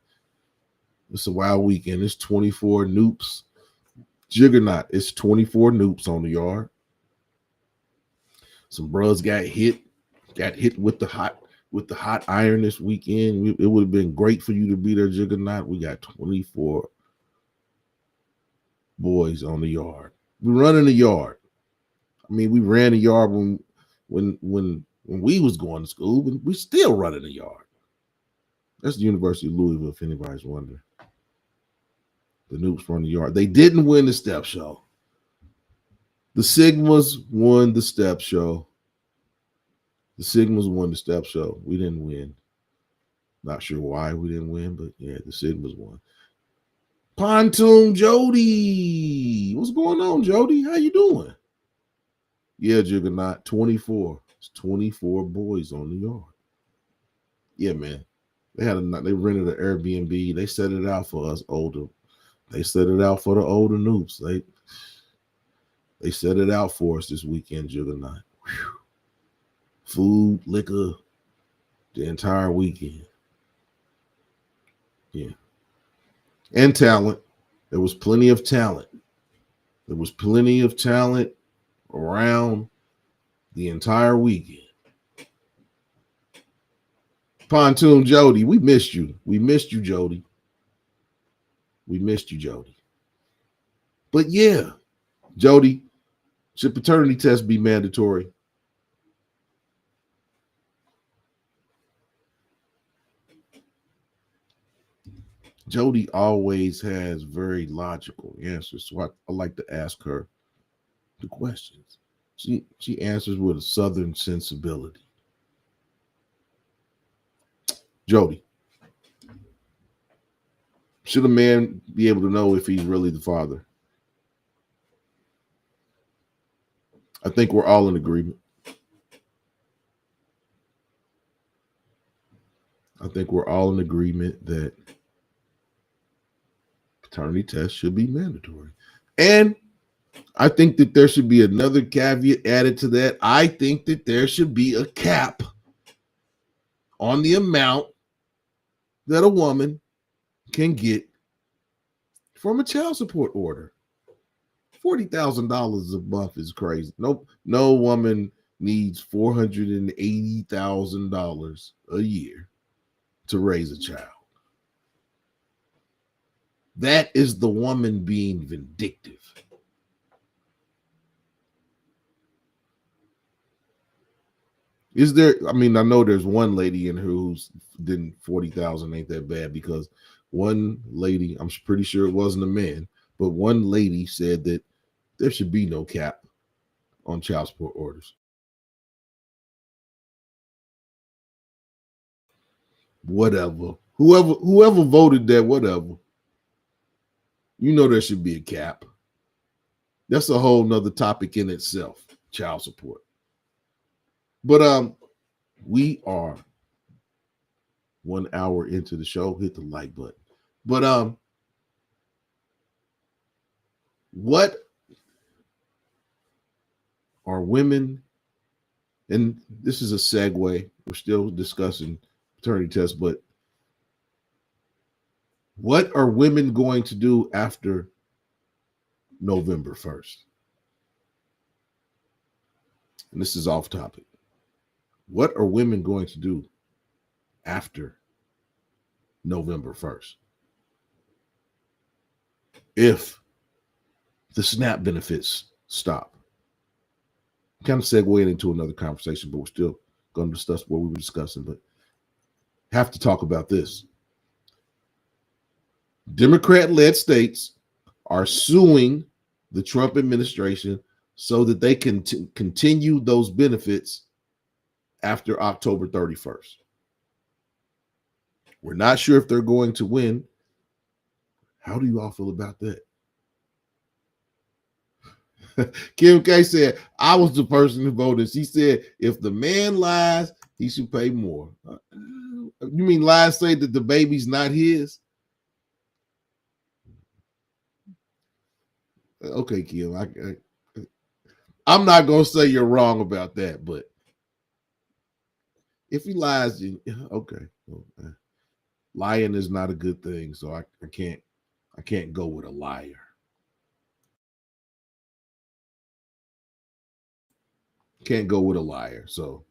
It's a wild weekend. It's 24 noops. Juggernaut. It's 24 noops on the yard. Some bros got hit with the hot iron this weekend. It would have been great for you to be there, Juggernaut. We got 24 boys on the yard. We running the yard. I mean, we ran the yard when we was going to school, but we still running the yard. That's the University of Louisville, if anybody's wondering. The Noops run the yard. They didn't win the step show. The Sigmas won the step show. The Sigmas won the step show. We didn't win. Not sure why we didn't win, but yeah, the Sigmas won. Pontoon Jody. What's going on, Jody? How you doing? Yeah, Juggernaut. 24. It's 24 boys on the yard. Yeah, man. They rented an Airbnb. They set it out for us older. They set it out for the older noobs. They set it out for us this weekend, Juggernaut. Whew. Food, liquor, the entire weekend. Yeah. And talent. There was plenty of talent. There was plenty of talent around the entire weekend. Pontoon Jody, we missed you. We missed you, Jody. We missed you, Jody. But yeah, Jody, should paternity test be mandatory? Jody always has very logical answers, so I like to ask her the questions. She answers with a Southern sensibility. Jody, should a man be able to know if he's really the father? I think we're all in agreement. I think we're all in agreement that paternity test should be mandatory. And I think that there should be another caveat added to that. I think that there should be a cap on the amount that a woman can get from a child support order. $40,000 a month is crazy. No woman needs $480,000 a year to raise a child. That is the woman being vindictive. Is there? I mean, I know there's one lady in here who's didn't 40,000 ain't that bad, because one lady, I'm pretty sure it wasn't a man, but one lady said that there should be no cap on child support orders. Whatever. Whoever voted that, whatever. You know there should be a cap. That's a whole nother topic in itself, child support. But we are 1 hour into the show. Hit the like button. But what are women, and this is a segue, we're still discussing paternity test, but what are women going to do after November 1st? And this is off topic. What are women going to do after November 1st? If the SNAP benefits stop. Kind of segueing into another conversation, but we're still going to discuss what we were discussing, but have to talk about this. Democrat-led states are suing the Trump administration so that they can continue those benefits after October 31st. We're not sure if they're going to win. How do you all feel about that? Kim K said, I was the person who voted. She said, if the man lies, he should pay more. You mean lies say that the baby's not his? Okay, Kim. I'm not going to say you're wrong about that, but if he lies, okay. Lying is not a good thing, so I can't go with a liar. Can't go with a liar. So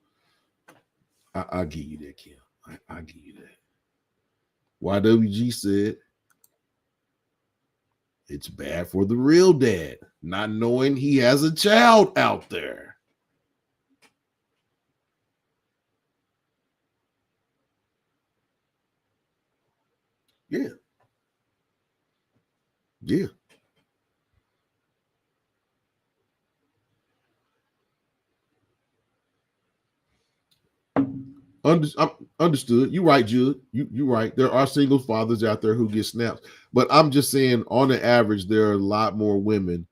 I'll give you that, Kim. I'll give you that. YWG said it's bad for the real dad, not knowing he has a child out there. Yeah. Yeah. Understood. You're right, Jude. You're right. There are single fathers out there who get snaps, but I'm just saying, on the average, there are a lot more women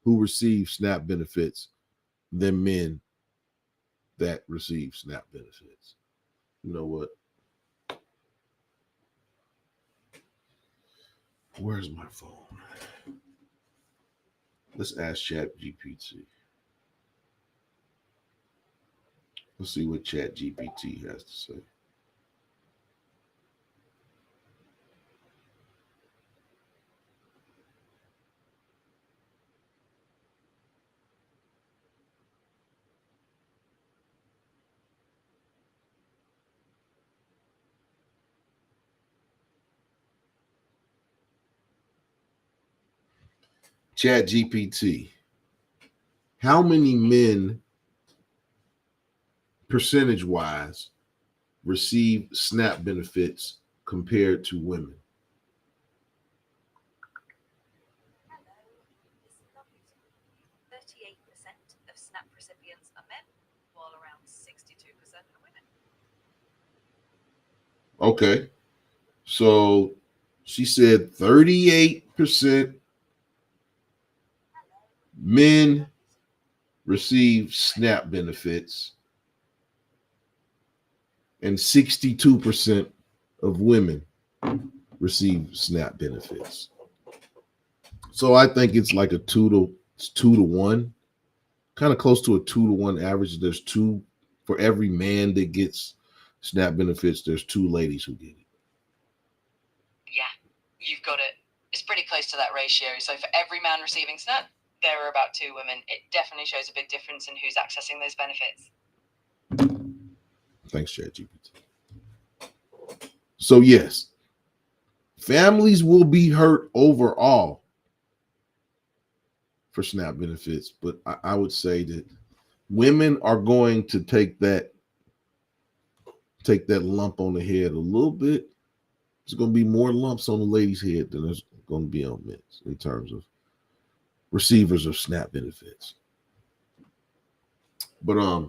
who receive SNAP benefits than men that receive SNAP benefits. You know what? Where's my phone? Let's ask ChatGPT. Let's see what ChatGPT has to say. ChatGPT. How many men, percentage-wise, receive SNAP benefits compared to women? Hello, 38% of SNAP recipients are men, while around 62% are women. Okay. So she said 38% men receive SNAP benefits and 62% of women receive SNAP benefits. So I think it's like it's 2-1, kind of close to a 2-1 average. There's two for every man that gets SNAP benefits. There's two ladies who get it. Yeah, you've got it. It's pretty close to that ratio. So for every man receiving SNAP, there are about two women. It definitely shows a big difference in who's accessing those benefits. Thanks, ChatGPT. So yes, families will be hurt overall for SNAP benefits, but I would say that women are going to take that lump on the head a little bit. There's going to be more lumps on the ladies' head than there's going to be on men's in terms of receivers of SNAP benefits. But I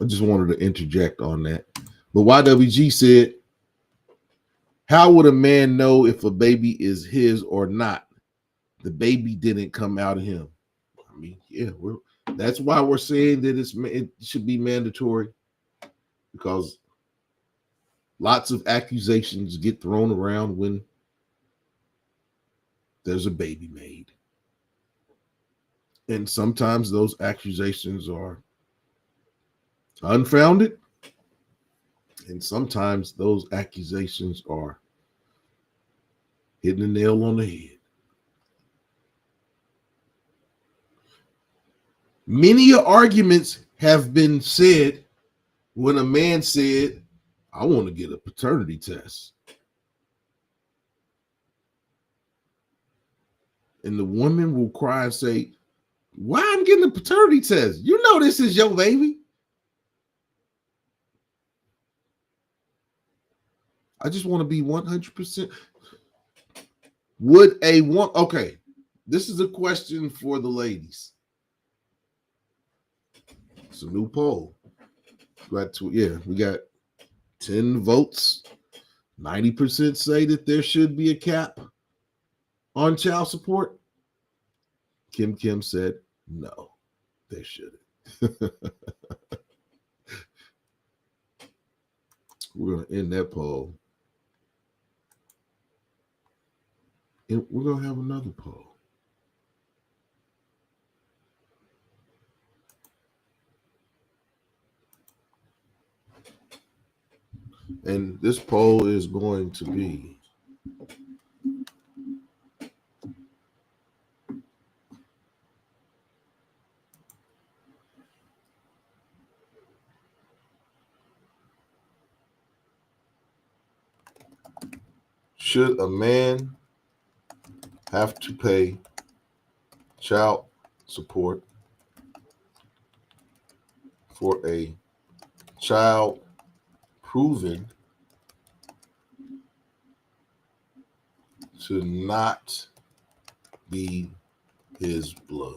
just wanted to interject on that. But YWG said, how would a man know if a baby is his or not? The baby didn't come out of him. I mean, yeah, that's why we're saying that it should be mandatory, because lots of accusations get thrown around when there's a baby made. And sometimes those accusations are unfounded. And sometimes those accusations are hitting the nail on the head. Many arguments have been said when a man said, I want to get a paternity test. And the woman will cry and say, why I'm getting a paternity test? You know this is your baby. I just want to be 100%. Okay, this is a question for the ladies. It's a new poll. We got 10 votes. 90% say that there should be a cap on child support. Kim said no, there shouldn't. We're going to end that poll. And we're going to have another poll. And this poll is going to be should a man have to pay child support for a child proven to not be his blood?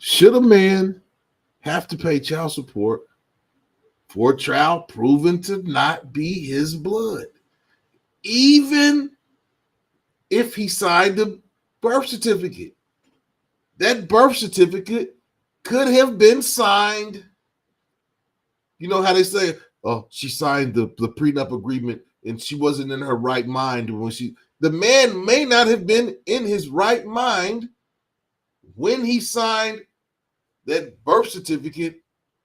Should a man have to pay child support for a child proven to not be his blood, even if he signed the birth certificate? That birth certificate could have been signed. You know how they say, oh, she signed the prenup agreement and she wasn't in her right mind when the man may not have been in his right mind when he signed that birth certificate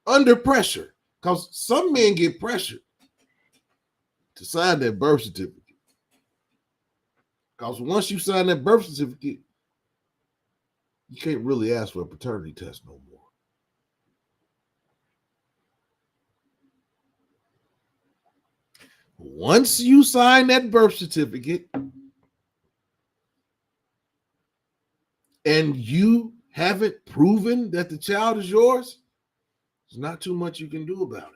under pressure. Because some men get pressured to sign that birth certificate. Because once you sign that birth certificate, you can't really ask for a paternity test no more. Once you sign that birth certificate and you haven't proven that the child is yours, there's not too much you can do about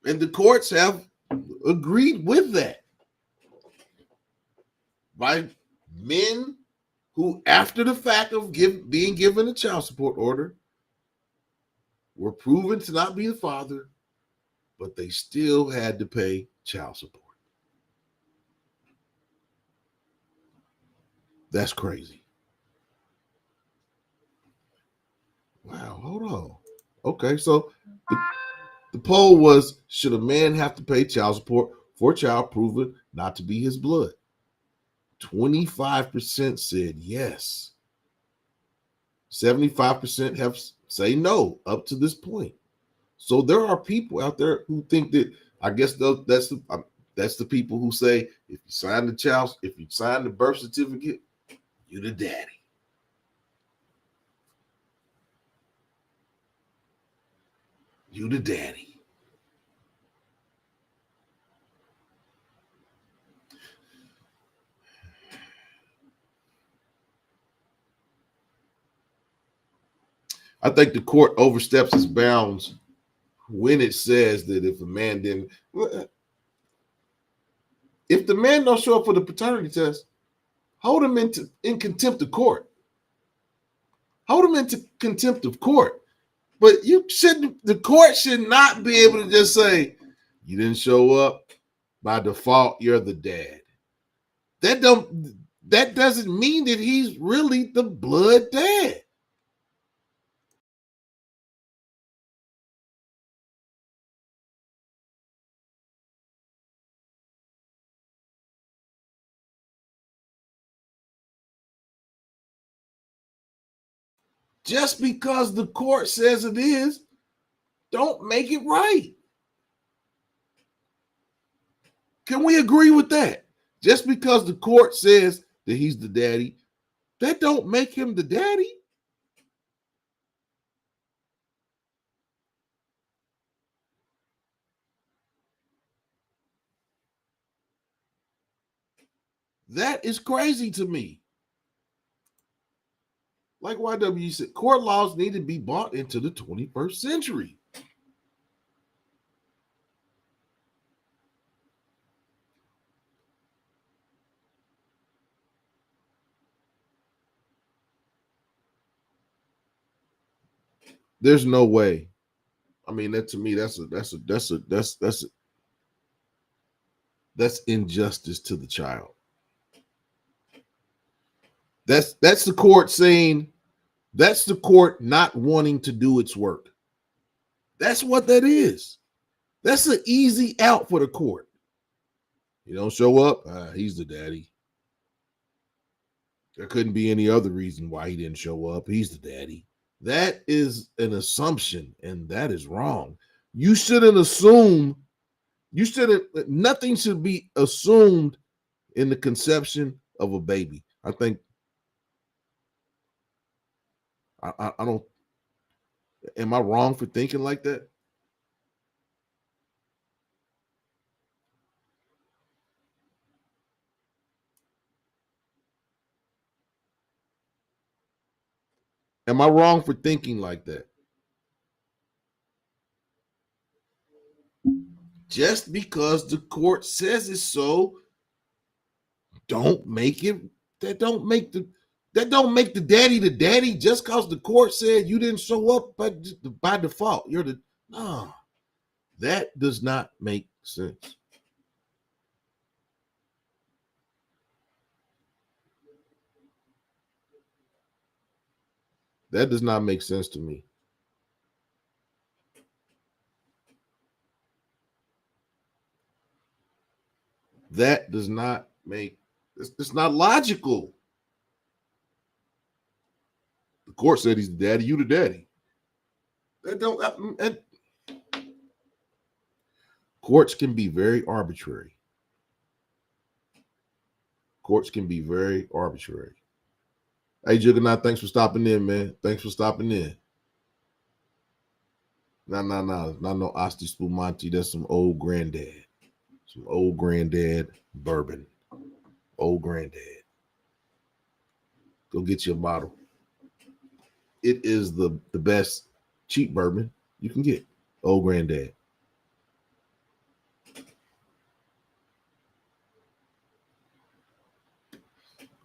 it. And the courts have agreed with that. By men who, after the fact of being given a child support order, were proven to not be the father, but they still had to pay child support. That's crazy. Wow, hold on. Okay, so the poll was, should a man have to pay child support for a child proven not to be his blood? 25% said yes. 75% have say no up to this point. So there are people out there who think that, I guess that's the people who say, if you sign the birth certificate, you're the daddy. You the daddy. I think the court oversteps its bounds when it says that if a man didn't, if the man don't show up for the paternity test, hold him in contempt of court. Hold him into contempt of court. But the court should not be able to just say, you didn't show up, by default, you're the dad. That doesn't mean that he's really the blood dad. Just because the court says it is, don't make it right. Can we agree with that? Just because the court says that he's the daddy, that don't make him the daddy. That is crazy to me. Like YW said, court laws need to be brought into the 21st century. There's no way. I mean, that to me, that's injustice to the child. That's the court saying, that's the court not wanting to do its work. That's what that is. That's an easy out for the court. You don't show up, he's the daddy. There couldn't be any other reason why he didn't show up. He's the daddy. That is an assumption, and that is wrong. You shouldn't assume, nothing should be assumed in the conception of a baby. I think, I don't, am I wrong for thinking like that? Am I wrong for thinking like that? Just because the court says it so, don't make it, that don't make the daddy the daddy just because the court said you didn't show up by default. You're the, no, that does not make sense. That does not make sense to me. That does not make, it's not logical. The court said he's the daddy, you the daddy. That don't, courts can be very arbitrary. Courts can be very arbitrary. Hey, Juggernaut, thanks for stopping in, man. Thanks for stopping in. No, not no Asti Spumante. That's some old granddad. Some old granddad bourbon. Old granddad. Go get you a bottle. It is the best cheap bourbon you can get. Old granddad.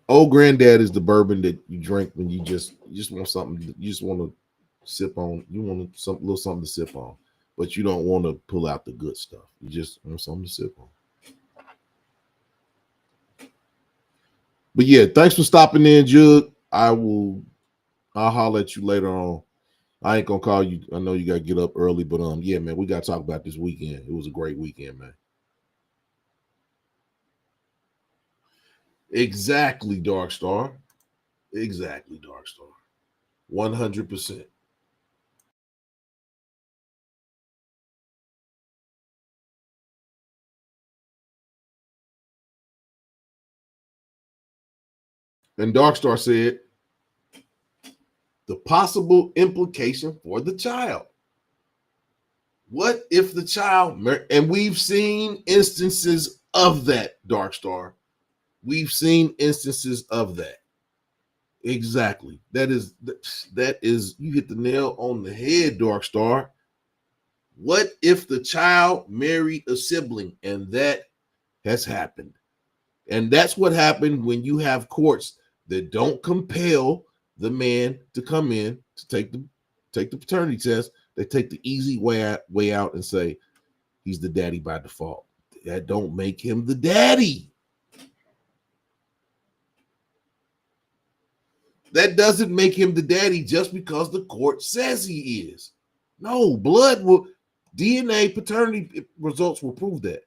Old granddad is the bourbon that you drink when you just want something. You just want to sip on. You want little something to sip on, but you don't want to pull out the good stuff. You just want something to sip on. But yeah, thanks for stopping in, Jug. I'll holler at you later on. I ain't gonna call you. I know you gotta get up early, but yeah, man, we gotta talk about this weekend. It was a great weekend, man. Exactly, Dark Star. Exactly, Dark Star. 100%. And Dark Star said the possible implication for the child. What if the child, and we've seen instances of that, Dark Star. We've seen instances of that. Exactly. That is, you hit the nail on the head, Dark Star. What if the child married a sibling? And that has happened. And that's what happened when you have courts that don't compel the man to come in to take the paternity test. They take the easy way out and say he's the daddy by default. That don't make him the daddy. That doesn't make him the daddy just because the court says he is. No, DNA paternity results will prove that.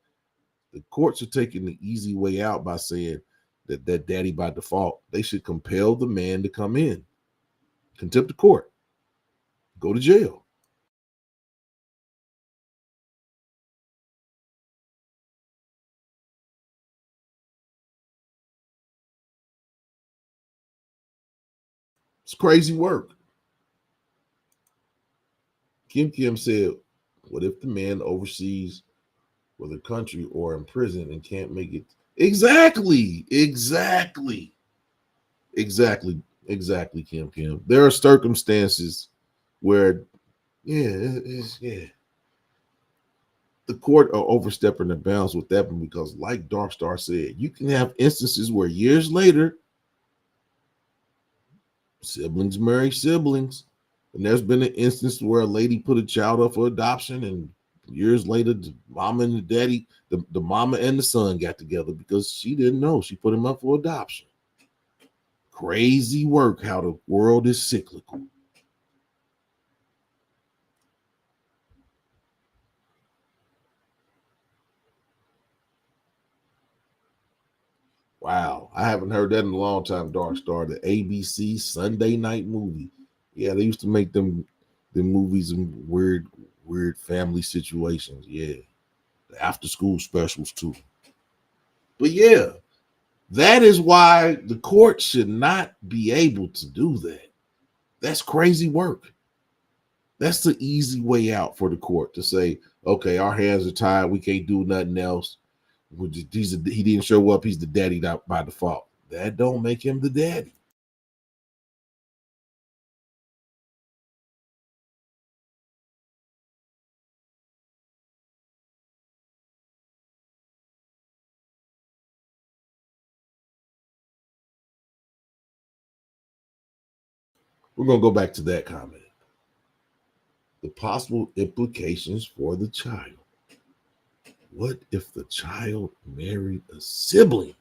The courts are taking the easy way out by saying that daddy by default. They should compel the man to come in. Contempt of court. Go to jail. It's crazy work. Kim said, what if the man overseas, whether country or in prison, and can't make it Exactly. Kim. There are circumstances where, yeah, the court are overstepping their bounds with that one because, like Dark Star said, you can have instances where years later, siblings marry siblings. And there's been an instance where a lady put a child up for adoption, and years later, the mama and the daddy, the mama and the son got together because she didn't know. She put him up for adoption. Crazy work, how the world is cyclical. Wow, I haven't heard that in a long time. Dark Star, the ABC Sunday night movie. Yeah, they used to make the movies in weird family situations. Yeah, the after school specials too. But yeah, that is why the court should not be able to do that. That's crazy work. That's the easy way out for the court to say, okay, our hands are tied. We can't do nothing else. He didn't show up. He's the daddy by default. That don't make him the daddy. We're going to go back to that comment. The possible implications for the child. What if the child married a sibling?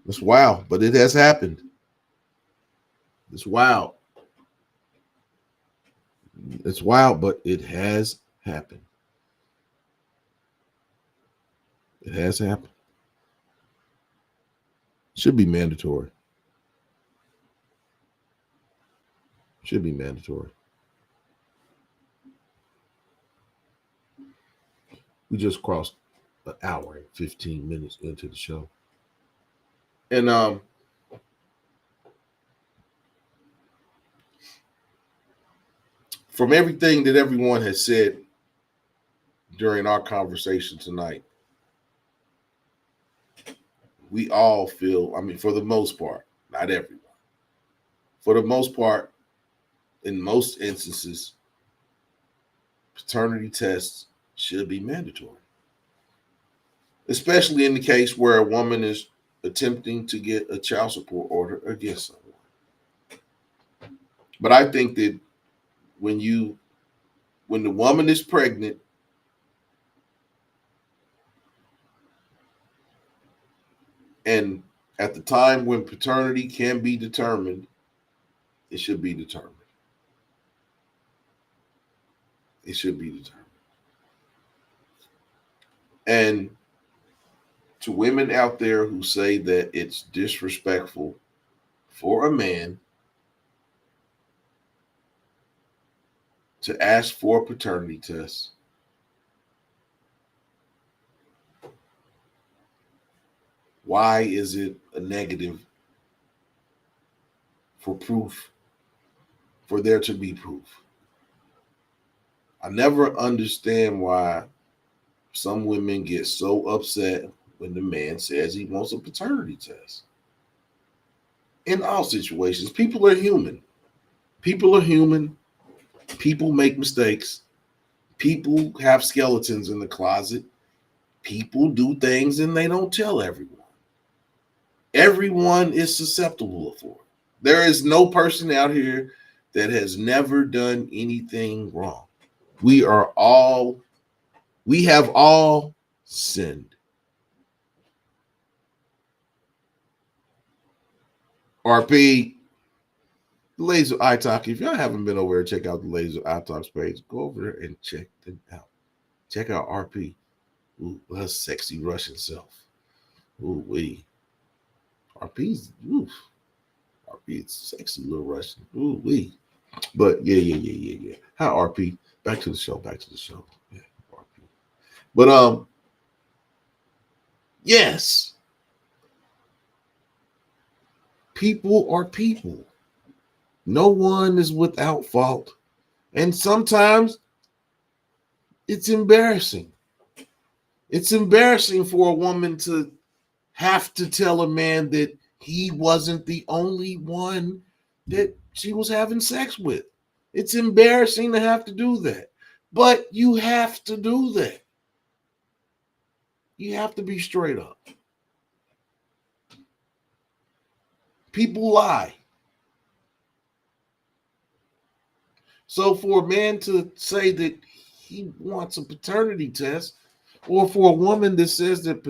It's wild, but it has happened. It's wild. It's wild, but it has happened. It has happened. Should be mandatory. Should be mandatory. We just crossed an hour and 15 minutes into the show. And from everything that everyone has said during our conversation tonight, we all feel, I mean, for the most part, not everyone, for the most part, in most instances, paternity tests should be mandatory, especially in the case where a woman is attempting to get a child support order against someone. But I think that when the woman is pregnant, and at the time when paternity can be determined, it should be determined. It should be determined. And to women out there who say that it's disrespectful for a man to ask for a paternity test, why is it a negative for proof, for there to be proof? I never understand why some women get so upset when the man says he wants a paternity test. In all situations, people are human. People are human. People make mistakes. People have skeletons in the closet. People do things and they don't tell everyone. Everyone is susceptible for it. There is no person out here that has never done anything wrong. We have all sinned. RP, the Laser Eye Talk. If y'all haven't been over there, check out the Laser Eye Talks page. Go over there and check them out. Check out RP. Ooh, her sexy Russian self. Ooh, wee. RP's, oof. RP is sexy little Russian. Ooh, wee. But yeah. Hi, RP. Back to the show. Yeah, RP. But yes. People are people. No one is without fault. And sometimes it's embarrassing. It's embarrassing for a woman to have to tell a man that he wasn't the only one that she was having sex with. It's embarrassing to have to do that. But you have to do that. You have to be straight up. People lie. So for a man to say that he wants a paternity test, or for a woman that says that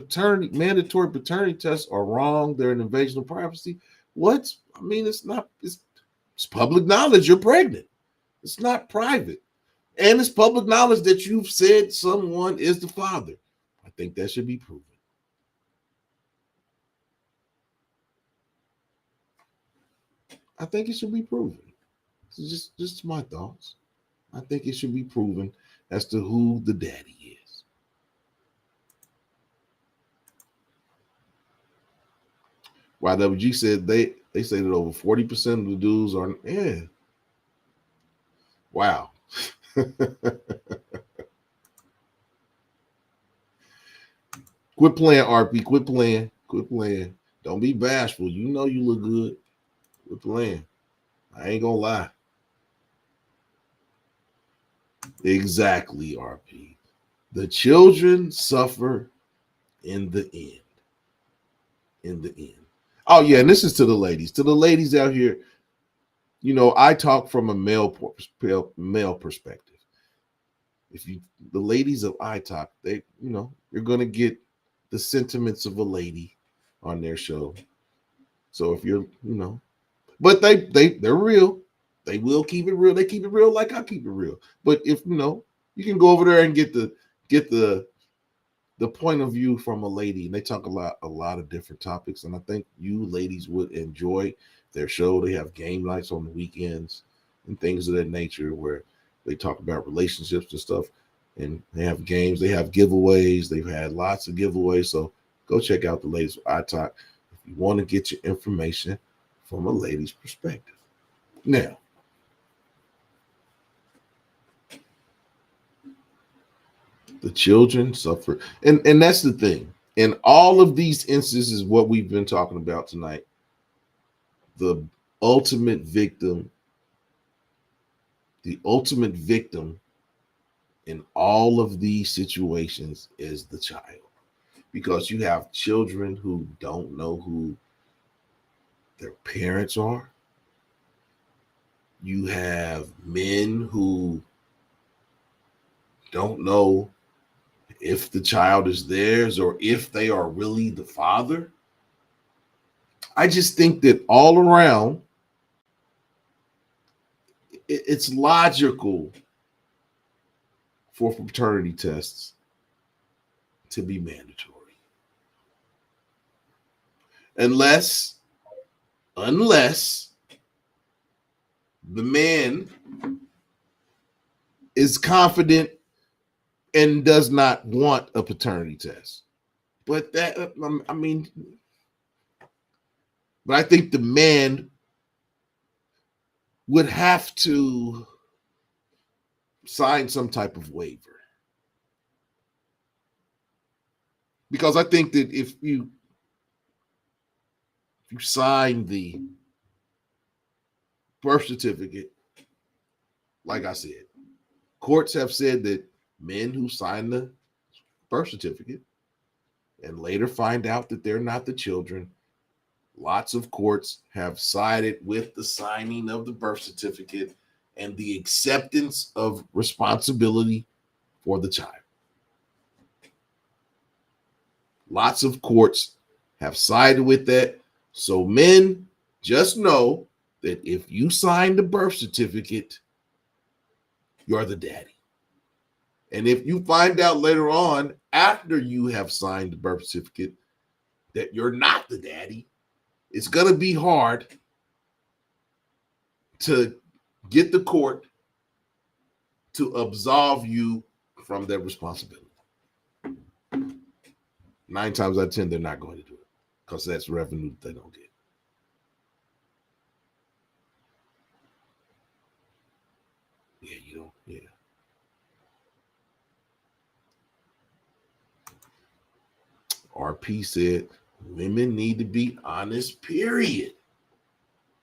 mandatory paternity tests are wrong, they're an invasion of privacy, it's public knowledge you're pregnant. It's not private. And it's public knowledge that you've said someone is the father. I think that should be proven. I think it should be proven. It's just my thoughts. I think it should be proven as to who the daddy is. YWG said they say that over 40% of the dudes are, yeah. Wow. Quit playing, RP. Quit playing. Quit playing. Don't be bashful. You know you look good. Quit playing. I ain't gonna lie. Exactly, RP. The children suffer in the end. In the end. Oh, yeah, and this is to the ladies. To the ladies out here, you know, I talk from a male perspective. The ladies of iTalk, you're gonna get the sentiments of a lady on their show. So if but they're real. They will keep it real. They keep it real like I keep it real. But if you can go over there and get the point of view from a lady, and they talk a lot of different topics. And I think you ladies would enjoy their show. They have game nights on the weekends and things of that nature where they talk about relationships and stuff. And they have games, they have giveaways. They've had lots of giveaways. So go check out the ladies I Talk if you want to get your information from a lady's perspective. Now, the children suffer. And that's the thing. In all of these instances, what we've been talking about tonight, the ultimate victim in all of these situations is the child. Because you have children who don't know who their parents are. You have men who don't know if the child is theirs or if they are really the father. I just think that all around, it's logical for paternity tests to be mandatory. Unless the man is confident and does not want a paternity test. But I think the man would have to sign some type of waiver. Because I think that if you sign the birth certificate, like I said, courts have said that men who sign the birth certificate and later find out that they're not the children, lots of courts have sided with the signing of the birth certificate and the acceptance of responsibility for the child. Lots of courts have sided with that. So men, just know that if you sign the birth certificate, you're the daddy. And if you find out later on, after you have signed the birth certificate, that you're not the daddy, it's going to be hard to get the court to absolve you from their responsibility. 9 times out of 10, they're not going to do it because that's revenue that they don't get. RP said women need to be honest, period.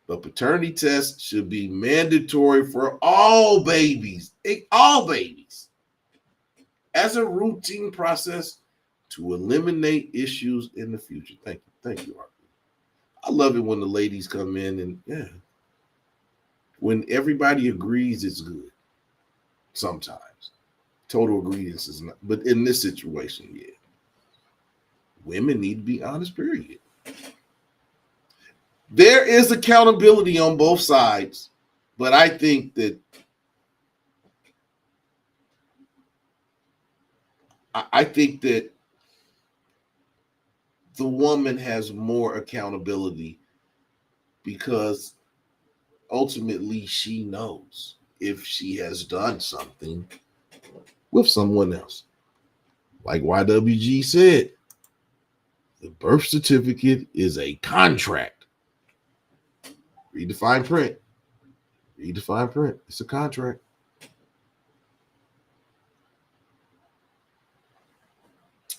But paternity tests should be mandatory for all babies, all babies, as a routine process to eliminate issues in the future. Thank you, RP. I love it when the ladies come in and when everybody agrees, it's good. Sometimes total agreement is not, but in this situation, women need to be honest, period. There is accountability on both sides, but I think that the woman has more accountability because ultimately she knows if she has done something with someone else. Like YWG said, the birth certificate is a contract. Read the fine print. Read the fine print. It's a contract.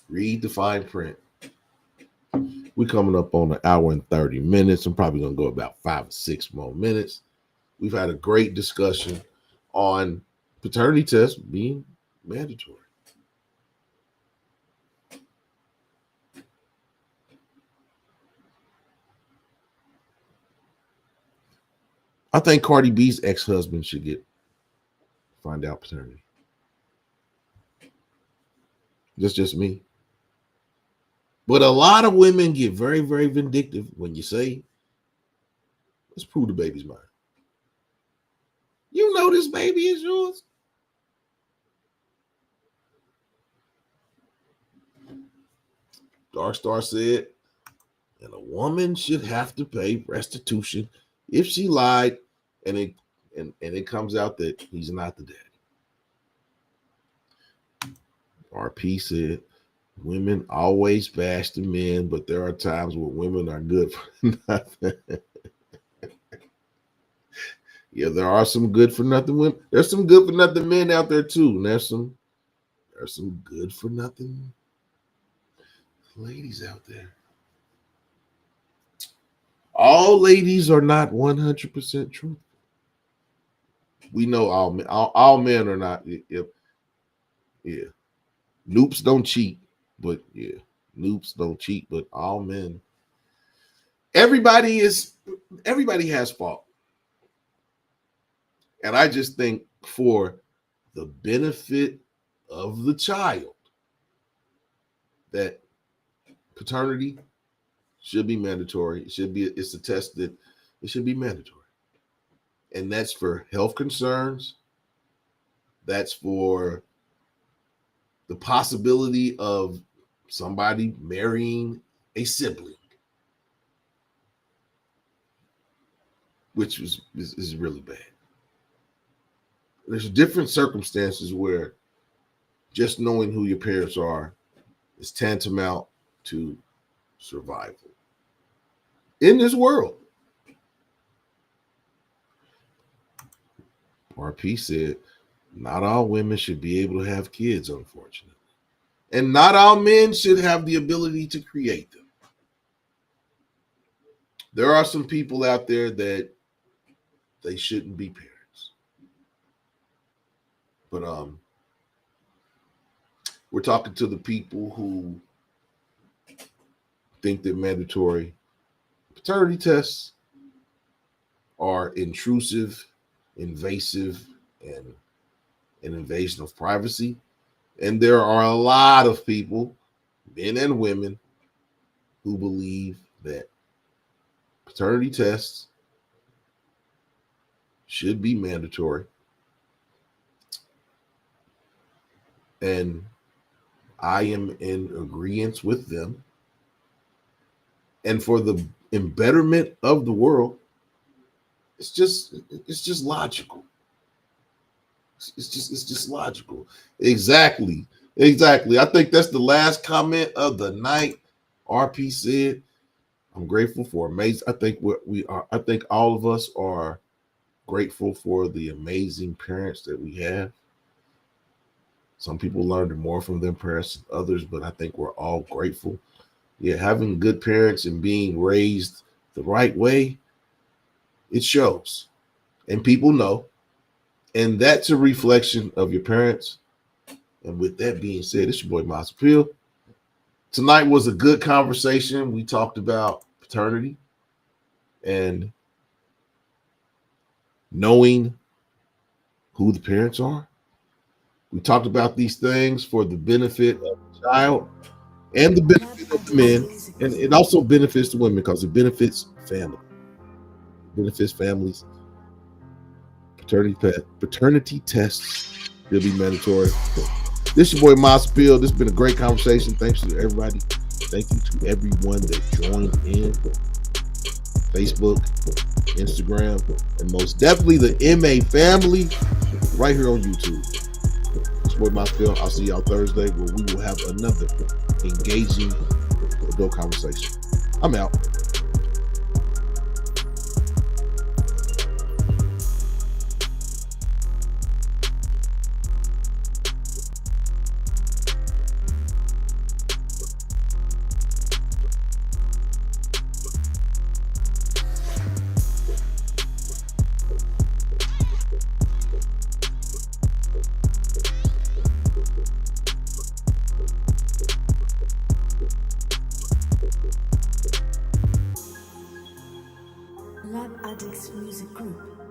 Read the fine print. We're coming up on an hour and 30 minutes. I'm probably going to go about 5 or 6 more minutes. We've had a great discussion on paternity tests being mandatory. I think Cardi B's ex-husband should find out paternity. That's just me. But a lot of women get very, very vindictive when you say, let's prove the baby's mine. You know this baby is yours. Dark Star said, and a woman should have to pay restitution if she lied and it comes out that he's not the daddy. RP said, women always bash the men, but there are times when women are good for nothing. Yeah, there are some good for nothing women. There's some good for nothing men out there too. And there's some good for nothing ladies out there. All ladies are not 100% true. We know all men are not. Yeah. Noops don't cheat, but noops don't cheat, but all men. Everybody has fault. And I just think for the benefit of the child that paternity should be mandatory. It's a test that it should be mandatory. And that's for health concerns. That's for the possibility of somebody marrying a sibling, which is really bad. There's different circumstances where just knowing who your parents are is tantamount to survival in this world. RP said, not all women should be able to have kids, unfortunately. And not all men should have the ability to create them. There are some people out there that they shouldn't be parents. But we're talking to the people who think that mandatory paternity tests are intrusive, invasive, and an invasion of privacy. And there are a lot of people, men and women, who believe that paternity tests should be mandatory. And I am in agreement with them. And for the betterment of the world, it's just logical. It's just logical. Exactly. I think that's the last comment of the night. RP said, I'm grateful for amazing. I think all of us are grateful for the amazing parents that we have. Some people learned more from their parents than others, but I think we're all grateful. Yeah, having good parents and being raised the right way, it shows. And people know. And that's a reflection of your parents. And with that being said, it's your boy Maas Apeal. Tonight was a good conversation. We talked about paternity and knowing who the parents are. We talked about these things for the benefit of the child and the Lab benefit of the Addicts men. Music And Group. it also benefits the women because it benefits family, benefits families. Paternity tests will be mandatory. This is your boy Maas Apeal. This has been a great conversation. Thanks to everybody. Thank you to everyone that joined in. Facebook, Instagram, and most definitely the MA family right here on YouTube. This boy Maas Apeal. I'll see y'all Thursday where we will have another engaging adult conversation. I'm out. Lab Addicts Music Group.